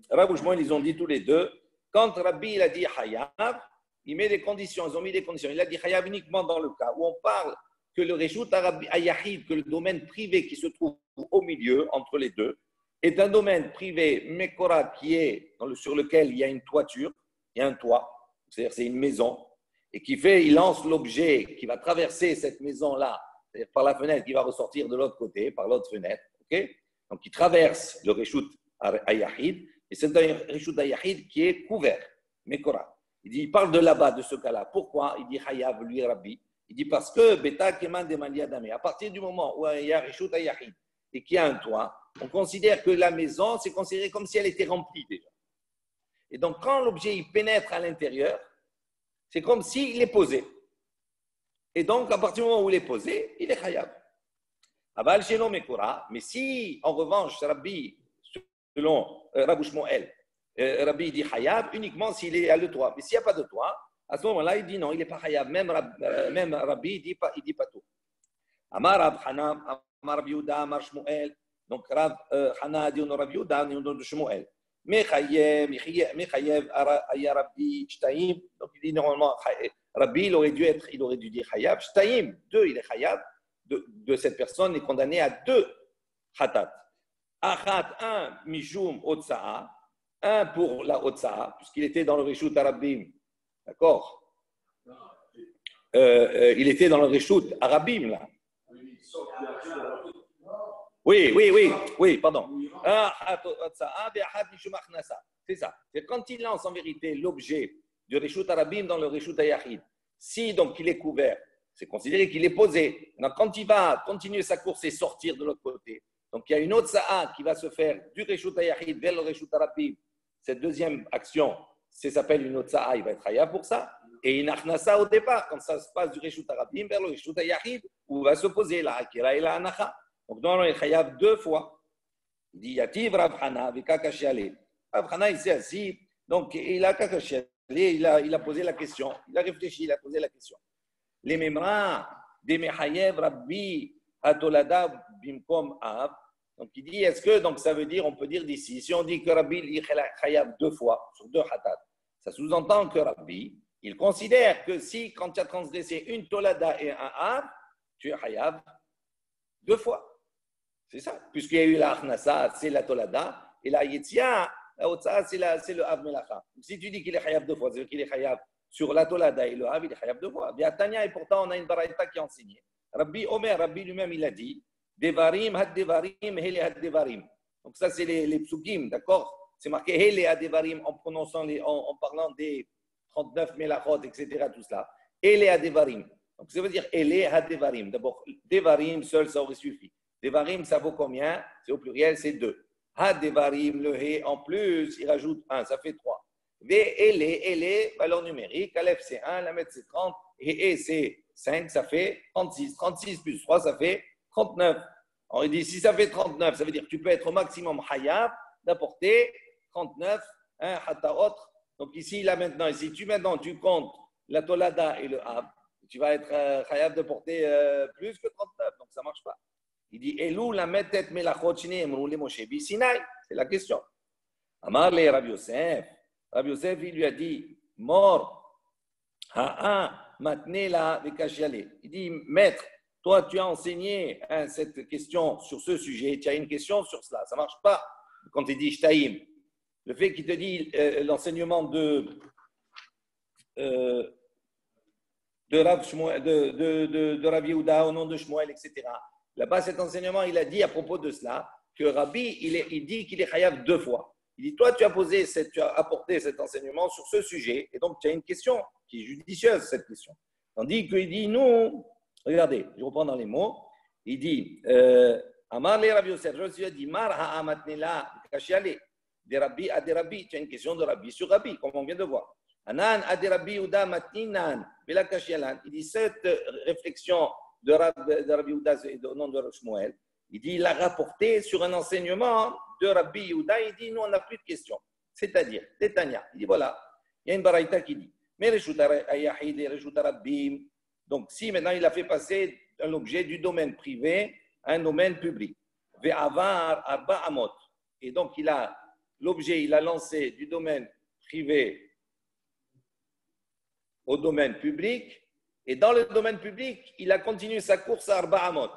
Rav Shmuel, ils ont dit tous les deux, quand Rabbi il a dit Hayav, il met des conditions, ils ont mis des conditions. Il a dit Hayav uniquement dans le cas où on parle que le Reshut Ayahid, que le domaine privé qui se trouve au milieu, entre les deux, est un domaine privé Mekora qui est sur lequel il y a une toiture, il y a un toit, c'est-à-dire c'est une maison, et il lance l'objet qui va traverser cette maison-là, c'est-à-dire par la fenêtre qui va ressortir de l'autre côté, par l'autre fenêtre. Okay? Donc, il traverse le Reshut Ayahid, et c'est un Reshut Ayahid qui est couvert, Mekora. Il parle de là-bas, de ce cas-là. Pourquoi? Il dit Hayav, lui, Rabbi. Il dit parce que Beta Keman de Maliadame, à partir du moment où il y a Reshut Ayahid et qu'il y a un toit, on considère que la maison, c'est considéré comme si elle était remplie déjà. Et donc, quand l'objet il pénètre à l'intérieur, c'est comme s'il est posé. Et donc, à partir du moment où il est posé, il est Hayav. Aval Shelo Mekora, mais si, en revanche, Rabbi, selon Rabbi Shmuel, Rabbi dit Hayav uniquement s'il est à le toit. Mais s'il n'y a pas de toit, à ce moment-là, il dit non, il n'est pas Hayav. Même Rabbi, il dit pas tout. Amar Rab Hana, Amar Rabbi Yehuda, Amar Shmuel. Donc, Rab Hana dit on Rabbi Yehuda, on de Shmuel. Mechayev, Aya Rabbi, Shtaim. Donc, il dit normalement, Rabbi, il aurait dû dire Hayav. Shtaim, 2, il est Hayav. De cette personne est condamné à 2 Hatat. Achat, 1, Mishum, Otsa'a. 1 pour la Otsa'a, puisqu'il était dans le Reshut Arabim. D'accord? Il était dans le Reshut Arabim, là. Oui, pardon. C'est ça. C'est quand il lance en vérité l'objet du Reshut Arabim dans le Reshut Ayahid. Si donc il est couvert, c'est considéré qu'il est posé. Donc, quand il va continuer sa course et sortir de l'autre côté, donc il y a une autre sa'a qui va se faire du Reshut Ayahid vers le Reshut Arabim. Cette deuxième action, ça s'appelle une autre sa'a, il va être Hayav pour ça. Et une achnasa au départ, quand ça se passe du Reshut Arabim vers le Reshut Ayahid, où il va se poser la Akira et la Anacha. Donc, normalement, il est Hayav 2 fois. Il dit Yativ Rav Hana avec Kakashiale. Rav Hana, il s'est assis, donc il a Kakashiale, il a posé la question, il a réfléchi, il a posé la question. Les Memra, des Mechayev Rabbi Atolada Bimkom Av. Donc il dit, est-ce que donc, ça veut dire, on peut dire d'ici, si on dit que Rabbi il Chayav 2 fois sur 2 Hatat, ça sous-entend que Rabbi, il considère que si, quand tu as transgressé une Tolada et un Av, tu es Chayav 2 fois. C'est ça, puisqu'il y a eu la Achnasa, c'est la Tolada, et la Yetzia, la Otsa, c'est le Av Melacha. Si tu dis qu'il est Chayav 2 fois, c'est-à-dire qu'il est Chayav sur la Tolada et le Av, il est Chayav 2 fois. Bien, Tanya, et pourtant, on a une baraïta qui a enseigné. Rabbi lui-même, il a dit Devarim, had Devarim, Hele had Devarim. Donc, ça, c'est les psukim, d'accord? C'est marqué Hele had Devarim en prononçant, en parlant des 39 Melachot, etc., tout cela. Hele had Devarim. Donc, ça veut dire Hele had Devarim. D'abord, Devarim, seul, ça aurait suffi. Devarim, ça vaut combien? C'est au pluriel, c'est 2. Had Devarim, le He, en plus, il rajoute 1, ça fait 3. Ele, valeur numérique, Aleph c'est 1, la mettre c'est 30, et c'est 5, ça fait 36. 36 plus 3, ça fait 39. Alors il dit, si ça fait 39, ça veut dire que tu peux être au maximum Hayab d'apporter 39, Hataot. Donc ici, là maintenant, si tu comptes la Tolada et le Hab, tu vas être Hayab de porter plus que 39, donc ça ne marche pas. Il dit, Elou la metet melachot shne emru le Moshe bi Sinaï. C'est la question. Amar le Rabbi Yosef. Rabbi Yosef, il lui a dit, mort, ha'a, matnela vekashiale. Il dit, maître, toi, tu as enseigné cette question sur ce sujet, tu as une question sur cela. Ça ne marche pas quand il dit shtaim. Le fait qu'il te dit l'enseignement de Rabbi Yehuda au nom de Shmuel, etc. Là-bas, cet enseignement, il a dit à propos de cela que Rabbi, il dit qu'il est chayav 2 fois. Il dit, toi, tu as apporté cet enseignement sur ce sujet, et donc tu as une question qui est judicieuse, cette question. Tandis qu'il dit, nous, regardez, je reprends dans les mots, il dit, Amar le Rabbi Yosef, je lui ai dit, Mar ha'amatnela kashiale, des Rabbi à des Rabbi, tu as une question de Rabbi sur Rabbi, comme on vient de voir. Anan a des Rabbi Uda matninan, bela kashialan. Il dit, cette réflexion de Rabbi Uda au nom de Shmuel, il dit, il l'a rapporté sur un enseignement de Rabbi Yehuda. Il dit, nous, on n'a plus de questions. C'est-à-dire, Tétania. Il dit, voilà, il y a une baraïta qui dit, mais Reshut Ayahid et Reshut Arabim. Donc, si maintenant il a fait passer un objet du domaine privé à un domaine public, Ve'avar Arba Amot. Et donc, l'objet, il a lancé du domaine privé au domaine public. Et dans le domaine public, il a continué sa course à Arba Amot.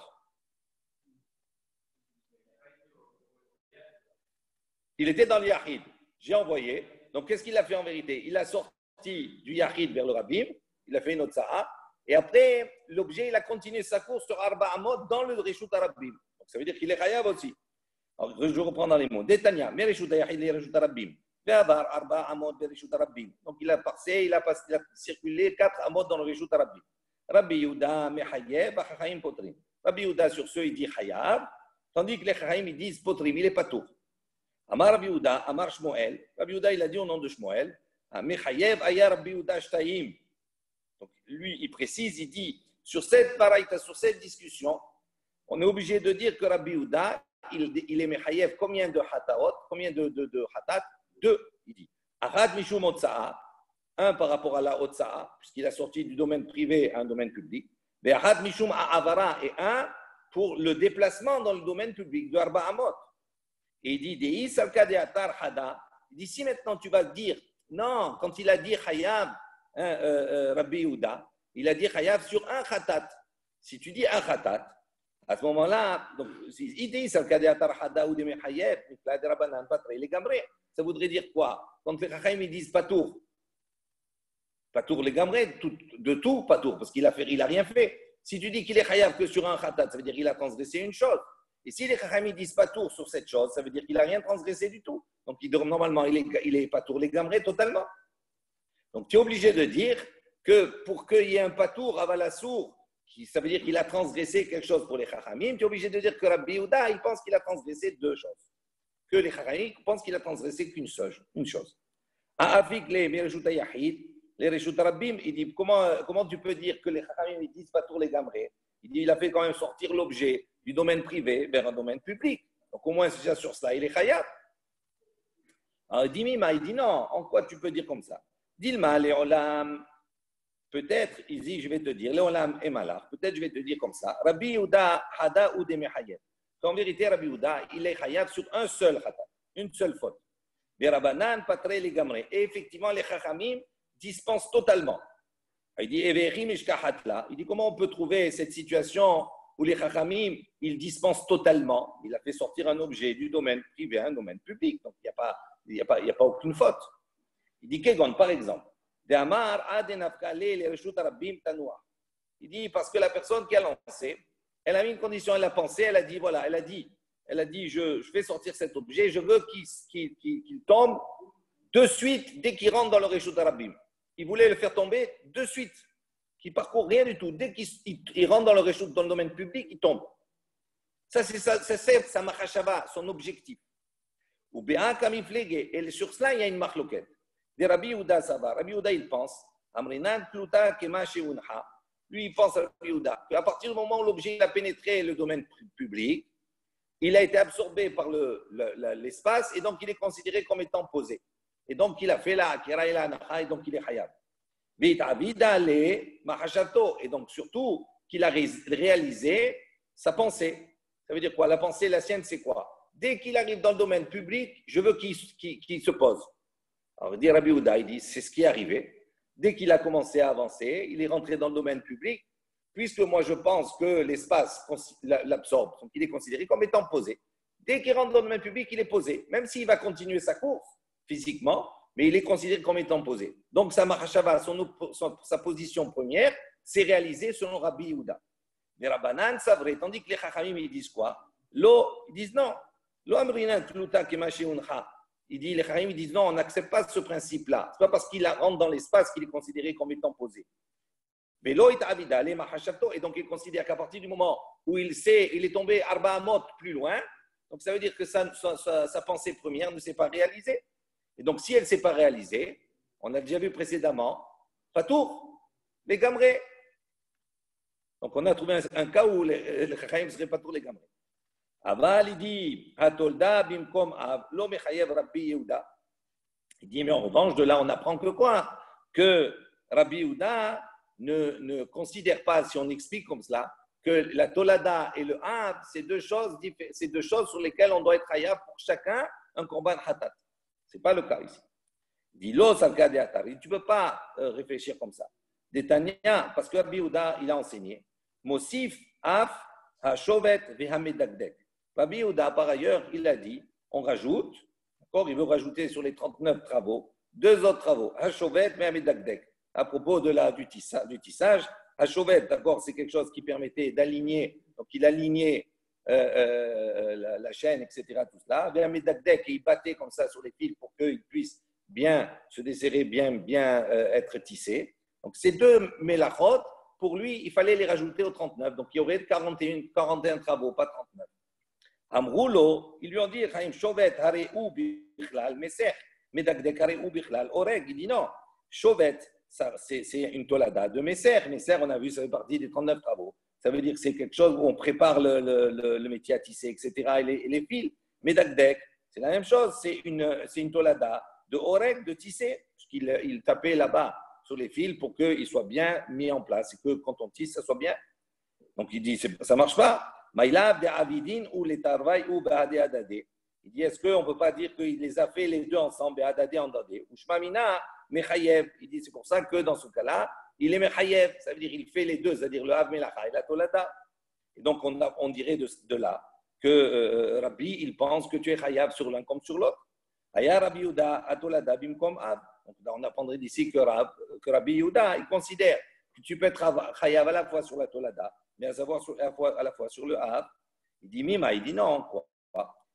Il était dans le Yahid. J'ai envoyé. Donc, qu'est-ce qu'il a fait en vérité? Il a sorti du Yahid vers le Rabbim. Il a fait une autre Sa'a. Et après, l'objet, il a continué sa course sur Arba Amot dans le Reshut Arabim. Donc, ça veut dire qu'il est Chayav aussi. Alors, je reprends dans les mots. Détania, Mereshut Yahid le Reshut Rabbim. Ve'avar Arba Amot Bereshut Rabbim. Donc, il a circulé 4 Amot dans le Reshut Rabbim. Rabbi Yehuda Mechayev, Chachayim Potrim. Rabbi Yehuda, sur ce, il dit Chayav, tandis que les Chachayim, ils disent Potrim, il est patour. Amar Rabbi Yehuda, Amar Shmuel. Rabbi Yehuda, il a dit au nom de Shmuel, Mechayev, Aya Rabbi Yehuda Shtayim. Donc, lui, il précise, il dit, sur cette paraïta, sur cette discussion, on est obligé de dire que Rabbi Yehuda, il est Mechayev, combien de Hataot, combien de Hatat? 2, il dit. Achat Mishum Otsa'a, un par rapport à la Otsa'a, puisqu'il a sorti du domaine privé à un domaine public. Et Achat Mishum Avara, et un pour le déplacement dans le domaine public de Arba Amot. Et il dit, Dei Salka de Atar Hada. Il dit, si maintenant tu vas dire, non, quand il a dit Chayav, Rabbi Yehuda, il a dit Chayav sur un Khatat. Si tu dis un Khatat, à ce moment-là, donc, Dei Salka de Atar Hada ou de Mechayev, les Gamré, ça voudrait dire quoi? Quand les Chachayim ils disent Patour, Patour les Gamré, de tout Patour, parce qu'il a rien fait. Si tu dis qu'il est Chayav que sur un Khatat, ça veut dire qu'il a transgressé une chose. Et si les Chacham disent Patour sur cette chose, ça veut dire qu'il n'a rien transgressé du tout. Donc, normalement, il est Patour les Gamré totalement. Donc, tu es obligé de dire que pour qu'il y ait un Patour à Valassour, ça veut dire qu'il a transgressé quelque chose pour les Chachamim, tu es obligé de dire que Rabbi Yehuda, il pense qu'il a transgressé 2 choses. Que les Chachamim pensent qu'il a transgressé qu'une chose. Afik les Mereshut Yahid, les Reshut Rabbim, il dit comment tu peux dire que les Chachamim ils disent Patour les Gamré? Il dit il a fait quand même sortir l'objet du domaine privé vers un domaine public. Donc au moins, c'est sur cela, il est Chayav. Alors il dit Mima, il dit non, en quoi tu peux dire comme ça? Dilma, Léolam, peut-être, il dit, je vais te dire, Léolam et Malach, peut-être je vais te dire comme ça. Rabbi Yehuda, Hada ou Demechayev. En vérité, Rabbi Yehuda, il est Chayav sur un seul Khatat, une seule faute. Berabanan, Patre, les Gamré. Et effectivement, les Chachamim dispensent totalement. Il dit, il dit, comment on peut trouver cette situation où les Chachamim, ils dispensent totalement? Il a fait sortir un objet du domaine privé à un domaine public. Donc, il n'y a pas aucune faute. Il dit, Kegon, par exemple, il dit, parce que la personne qui a lancé, elle a mis une condition, elle a pensé, elle a dit, voilà, elle a dit, je fais sortir cet objet, je veux qu'il tombe de suite dès qu'il rentre dans le Reshut Rabbim. Il voulait le faire tomber de suite, qu'il ne parcourt rien du tout. Dès qu'il rentre dans le Reshut, dans le domaine public, il tombe. Ça, c'est sa machashava, son objectif. Et sur cela, il y a une marloquette. De Rabbi Yehuda, ça va. Rabbi Yehuda, il pense. Amrinan Kluta Kema Sheunha. Lui, il pense à Rabbi Yehuda qu'à partir du moment où l'objet a pénétré le domaine public, il a été absorbé par l'espace et donc il est considéré comme étant posé. Et donc il a fait la Akira et la Anacha et donc il est Hayab. Et donc surtout qu'il a réalisé sa pensée. Ça veut dire quoi? La pensée, la sienne, c'est quoi? Dès qu'il arrive dans le domaine public, je veux qu'il se pose. Alors, il dit Rabbi Yehuda, il dit, c'est ce qui est arrivé. Dès qu'il a commencé à avancer, il est rentré dans le domaine public, puisque moi je pense que l'espace l'absorbe, donc il est considéré comme étant posé. Dès qu'il rentre dans le domaine public, il est posé, même s'il va continuer sa course physiquement, mais il est considéré comme étant posé. Donc sa marachava, sa position première, c'est réalisé selon Rabbi Yehuda. Les Rabbanan, c'est vrai, tandis que les Chachamim, ils disent quoi? Ils disent non. Lo amrinan tluta kemasheuncha. Il dit, les Chachamim, ils disent non, on n'accepte pas ce principe-là. Ce n'est pas parce qu'il rentre dans l'espace qu'il est considéré comme étant posé. Mais l'oït avida, les mahashavto, et donc il considère qu'à partir du moment où il est tombé arba amot plus loin, donc ça veut dire que sa pensée première ne s'est pas réalisée. Et donc si elle ne s'est pas réalisée, on a déjà vu précédemment, patour, les gamrés. Donc on a trouvé un cas où les Chachamim seraient patour, les gamrés. Aval, il dit, Hatolda bimkom av lo mechayev Rabbi Yehuda. Il dit, mais en revanche, de là, on apprend que quoi? Que Rabbi Yehuda ne considère pas, si on explique comme cela, que la Tolada et le Av, c'est deux choses sur lesquelles on doit être chayav pour chacun un korban hatat. Ce n'est pas le cas ici. Il dit, lo salka de hatar. Tu ne peux pas réfléchir comme ça. Détania, parce que Rabbi Yehuda, il a enseigné, Mosif, Af, HaShovet, Vehamedagdek. Rabbi Yehuda, par ailleurs, il a dit, on rajoute, d'accord, il veut rajouter sur les 39 travaux, 2 autres travaux, HaShovet, Vehamedagdek. À propos du tissage, HaShovet, d'accord, c'est quelque chose qui permettait d'aligner, donc il alignait la chaîne, etc., tout cela. Vers Medagdek, il battait comme ça sur les fils pour qu'ils puissent bien se desserrer, bien être tissés. Donc, ces deux mélachot, pour lui, il fallait les rajouter au 39. Donc, il y aurait 41 travaux, pas 39. Amroulo, ils lui ont dit, Chaim Shovet, Hareou Bichlal, Meser, Medagdek Hareou Bichlal. Oreg, il dit non, Shovet, c'est une tolada de Meser. Meser, on a vu, ça fait partie des 39 travaux. Ça veut dire que c'est quelque chose où on prépare le métier à tisser, etc. Et les fils. Medagdek, c'est la même chose, c'est une tolada de Oreg, de tisser, puisqu'il tapait là-bas sur les fils pour qu'ils soient bien mis en place et que quand on tisse, ça soit bien. Donc il dit, ça ne marche pas. Maïlab de Avidin ou les Tarvaï ou Behadé Adadé. Il dit, est-ce qu'on ne peut pas dire qu'il les a fait les deux ensemble, Behadadé Andadé ou Shmamina, Mechayev. Il dit, c'est pour ça que dans ce cas-là, il est Mechayev. Ça veut dire qu'il fait les deux, c'est-à-dire le Hav Melacha et la Tolada. Et donc on dirait de là que Rabbi, il pense que tu es Chayav sur l'un comme sur l'autre. Aya Rabbi Yuda, Atolada, Bimkom Ab. Donc on apprendrait d'ici que Rabbi Yuda, il considère que tu peux être Chayav à la fois sur la Tolada, mais à savoir à la fois sur le Av. Il dit Mima, il dit non, quoi.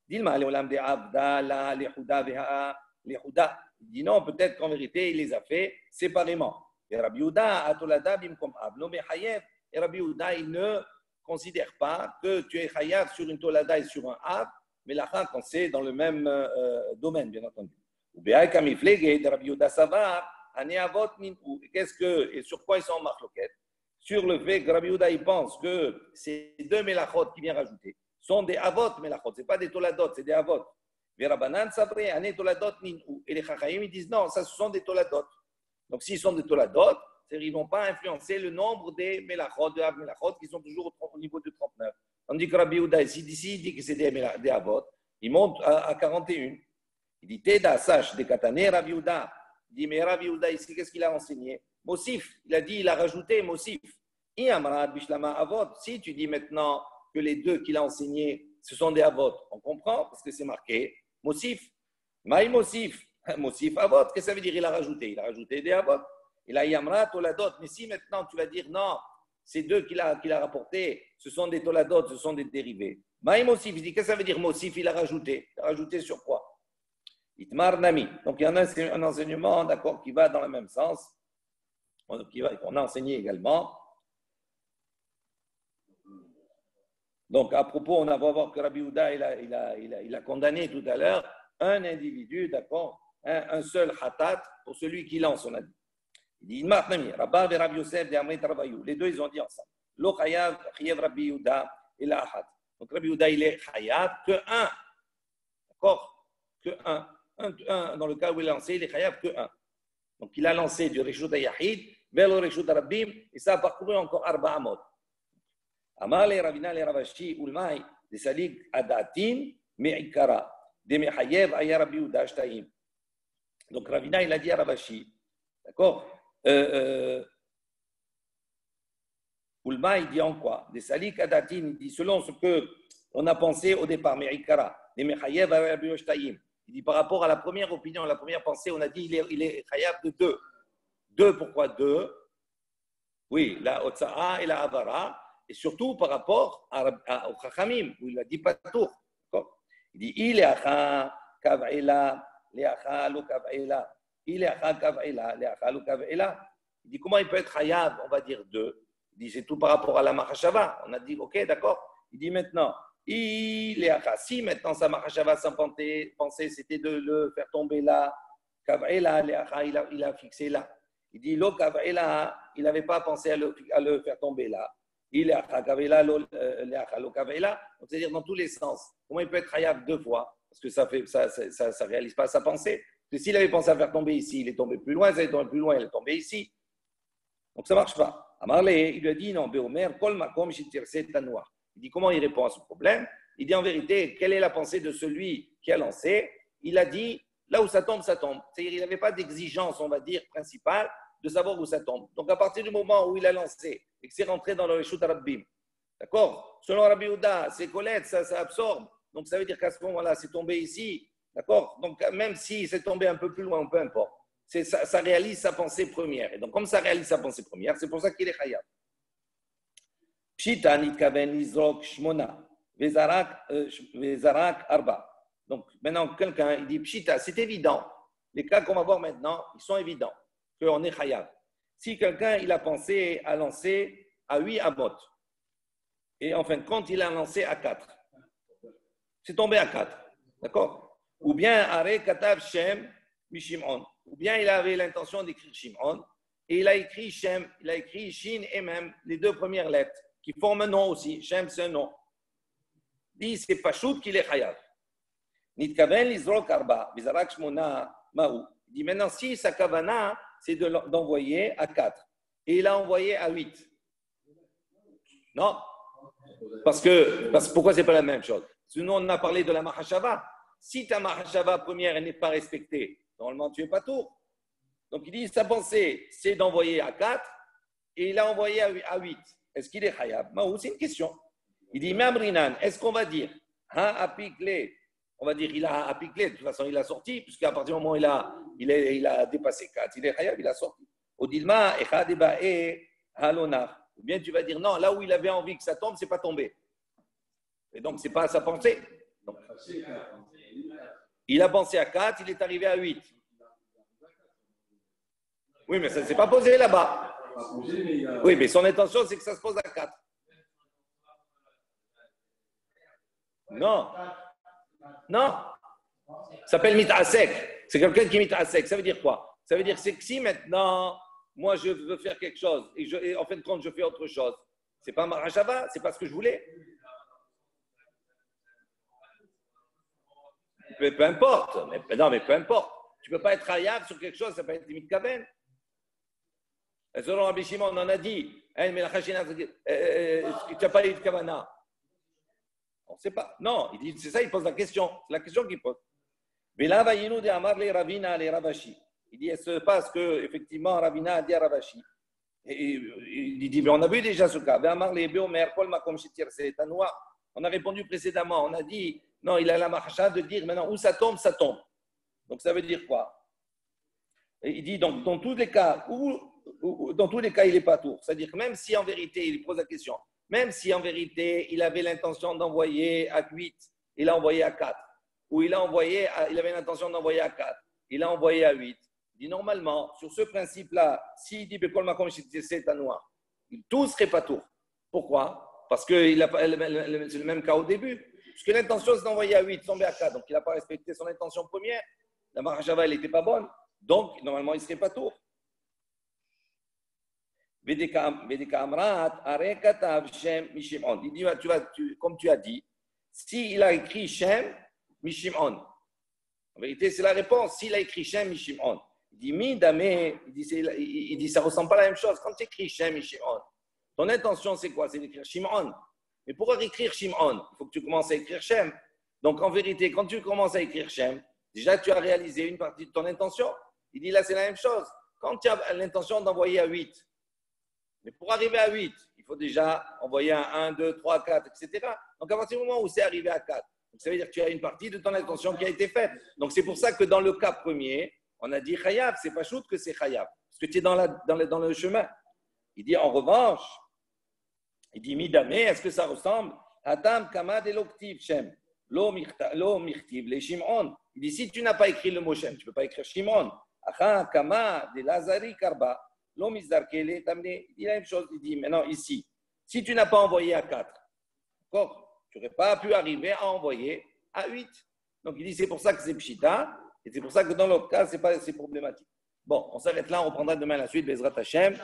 Dilma, Leolam de Avda, la Lehuda, Veha, Lehuda. Il dit non, peut-être qu'en vérité, il les a fait séparément. Et Rabbi Yuda, Atolada, Bimkom Ab, no Mechayev. Et Rabbi Yuda, il ne considère pas que tu es Chayav sur une Tolada et sur un Av, mais là, quand c'est dans le même domaine, bien entendu. Et sur quoi ils sont en marloquette? Sur le fait que Rabbi Yehuda, il pense que ces deux mélachot qui viennent rajouter sont des avot mélachot, ce n'est pas des toladot, c'est des avot. Et les chachaïm, ils disent non, ça ce sont des toladot. Donc s'ils sont des toladot, c'est-à-dire ils ne vont pas influencer le nombre des mélachot, de av mélachot, qui sont toujours au niveau de 39. Tandis que Rabbi Yehuda, ici, il dit que c'est des avot, il monte à 41. Il dit, Teda, sache, des katané, Rabbi Yehuda. Il dit, mais Rabbi Yehuda, ici, qu'est-ce qu'il a enseigné? Mosif. Il a dit, il a rajouté Mosif. Si tu dis maintenant que les deux qu'il a enseignés, ce sont des avot, on comprend, parce que c'est marqué Mosif. Maï Mosif. Mosif avot, qu'est-ce que ça veut dire? Il a rajouté des avot. Il a Yamra, Toladot. Mais si maintenant tu vas dire non, ces deux qu'il a rapportés, ce sont des Toladot, ce sont des dérivés. Maï Mosif, il dit, qu'est-ce que ça veut dire Mosif? Il a rajouté. Il a rajouté sur quoi? Itmar Nami. Donc il y en a un enseignement, d'accord, qui va dans le même sens, qu'on a enseigné également. Donc à propos, on va voir que Rabbi Yehuda, il a condamné tout à l'heure un individu, d'accord, un seul hatat pour celui qui lance, on a dit. Il dit Itmar Nami, Rabba et Rabbi Yosef de Amrit Travayou. Les deux, ils ont dit ensemble. Lo chayav Rabbi Yehuda et la ahad. Donc Rabbi Yehuda, il est chayav que un, d'accord, que un. Dans le cas où il a lancé, il est chayav que un. Donc il a lancé du Reshut Yahid vers le Reshut Rabbim et ça a parcouru encore Arba Amot. Amar le Ravina le Ravashi Ulmai de Salik Adatin Me'ikara de Mechayev Aya Rabbi Yehuda Shtaim. Donc Ravina il a dit à Ravashi, d'accord, Ulmai il dit en quoi? De Salik Adatin, il dit selon ce que on a pensé au départ, Me'ikara de Mechayev Aya Rabbi Yehuda Shtaim. Il dit par rapport à la première opinion, la première pensée, on a dit il est chayav de deux. Deux, pourquoi deux? Oui, la Otsa'a et la Avara, et surtout par rapport au Chachamim, où il a dit pas tour. Il dit il est acha kav'ela, le acha lo kav'ela, il est acha kav'ela, le acha lo kav'ela. Il dit comment il peut être chayav, on va dire deux. Il dit c'est tout par rapport à la Mahashava. On a dit ok, d'accord. Il dit maintenant. Il est à si maintenant sa machashava sans penser, c'était de le faire tomber là. Kav'ela, il a fixé là. Il dit lo kav'ela, il n'avait pas pensé à le faire tomber là. Il est à kav'ela, lo kav'ela. C'est-à-dire dans tous les sens. Comment il peut être chayav deux fois? Parce que ça réalise pas sa pensée. Parce que s'il avait pensé à faire tomber ici, il est tombé plus loin. Ça est tombé plus loin, il est tombé ici. Donc ça marche pas. Amarle, il lui a dit non, Beomer, kol makom shitirse tanwa. Il dit comment il répond à ce problème? Il dit en vérité, quelle est la pensée de celui qui a lancé? Il a dit, là où ça tombe, ça tombe. C'est-à-dire qu'il n'avait pas d'exigence, on va dire, principale de savoir où ça tombe. Donc à partir du moment où il a lancé et que c'est rentré dans le Reshut Rabbim, d'accord? Selon Rabbi Yehuda, c'est collecte, ça absorbe. Donc ça veut dire qu'à ce moment-là, c'est tombé ici, d'accord? Donc même si c'est tombé un peu plus loin, peu importe. Ça réalise sa pensée première. Et donc comme ça réalise sa pensée première, c'est pour ça qu'il est chayav. Pshita nitkaven lizrok shmona Vezarak Arba. Donc maintenant, quelqu'un, il dit Pshita, c'est évident. Les cas qu'on va voir maintenant, ils sont évidents, qu'on est Chayav. Si quelqu'un, il a pensé à lancer à 8 amot, et en fin de compte, il a lancé à 4. C'est tombé à 4. D'accord? Ou bien, Are Katav Shem Mishimon. Ou bien, il avait l'intention d'écrire Shimon, et il a écrit Shem, il a écrit Shin et même les deux premières lettres, qui forment un nom aussi. Shem, c'est un nom. Il dit, c'est Pachout qu'il est Chayav. Nitkaven Lizrok Arba, Bizarak Shmona Maou. Il dit, maintenant, si sa kavana, c'est d'envoyer à 4, et il a envoyé à 8. Non. Parce que pourquoi ce n'est pas la même chose? Sinon, on a parlé de la Mahashava. Si ta Mahashava première n'est pas respectée, normalement, tu n'es pas tour. Donc, il dit, sa pensée, c'est d'envoyer à 4 et il a envoyé à 8. Est-ce qu'il est Khayab? Maou, c'est une question. Il dit, même Rinan, est-ce qu'on va dire, apikle, on va dire, il a apikle, de toute façon, il a sorti, puisqu'à partir du moment où il a dépassé 4, il est Khayab, il a sorti. Odilma, Echadeba, Halonach. Ou bien tu vas dire, non, là où il avait envie que ça tombe, ce n'est pas tombé. Et donc, ce n'est pas sa pensée. Donc, il a pensé à 4, il est arrivé à 8. Oui, mais ça ne s'est pas posé là-bas. Oui, mais son intention, c'est que ça se pose à 4. Non. Non. Ça s'appelle mit'asek. C'est quelqu'un qui mit'asek. Ça veut dire quoi? Ça veut dire que si maintenant, moi, je veux faire quelque chose et en fin de compte, je fais autre chose. Ce n'est pas Marashava, ce n'est pas ce que je voulais. Peu importe. Mais peu importe. Tu ne peux pas être Hayav sur quelque chose, ça peut être limite Kaven. Selon Rabbi Shimon, on en a dit, tu n'as pas eu de Kavana. On ne sait pas. Non, il dit, c'est ça, il pose la question. C'est la question qu'il pose. Il dit, il se passe qu'effectivement, Ravina a dit à Ravashi. Il dit, mais on a vu déjà ce cas. On a répondu précédemment, on a dit, non, il a la marcha de dire maintenant où ça tombe, ça tombe. Donc ça veut dire quoi? Et il dit, donc dans tous les cas, il n'est pas tour. C'est-à-dire que même si en vérité, il pose la question, même si en vérité, il avait l'intention d'envoyer à 8, il a envoyé à 4. Ou il avait l'intention d'envoyer à 4, il a envoyé à 8. Il dit normalement, sur ce principe-là, s'il dit Bekol Makom c'est à noir, tout serait pas tour. Pourquoi? Parce que c'est le même cas au début. Parce que l'intention, c'est d'envoyer à 8, tomber à 4. Donc, il n'a pas respecté son intention première. La Mahashava, elle n'était pas bonne. Donc, normalement, il ne serait pas tour. Il dit, comme tu as dit, s'il a écrit Shem, Mishimon. En vérité, c'est la réponse. S'il a écrit Shem, Mishimon. Il dit, il dit, ça ne ressemble pas à la même chose. Quand tu écris Shem, Mishimon, ton intention, c'est quoi? C'est d'écrire Shimon. Mais pour écrire Shimon, il faut que tu commences à écrire Shem. Donc, en vérité, quand tu commences à écrire Shem, déjà, tu as réalisé une partie de ton intention. Il dit, là, c'est la même chose. Quand tu as l'intention d'envoyer à 8, mais pour arriver à 8, il faut déjà envoyer un 1, 2, 3, 4, etc. Donc, à partir du moment où c'est arrivé à 4, donc ça veut dire que tu as une partie de ton intention qui a été faite. Donc, c'est pour ça que dans le cas premier, on a dit Chayav, c'est pas choute que c'est Chayav. Parce que tu es dans le chemin. Il dit, en revanche, il dit, Midame, est-ce que ça ressemble? Hatam Kamad Eloktiv Shem, Lo Mirtiv, les Shimon. Il dit, si tu n'as pas écrit le mot Shem, tu ne peux pas écrire Shimon. Acha Kamad de Lazari Karba, Lo Mizdarkele Tamne. Il dit la même chose, il dit, maintenant ici, si tu n'as pas envoyé à 4, d'accord, tu n'aurais pas pu arriver à envoyer à 8. Donc il dit, c'est pour ça que c'est Pshita, et c'est pour ça que dans l'autre cas, c'est problématique. Bon, on s'arrête là, on reprendra demain la suite, Bezrat Hashem.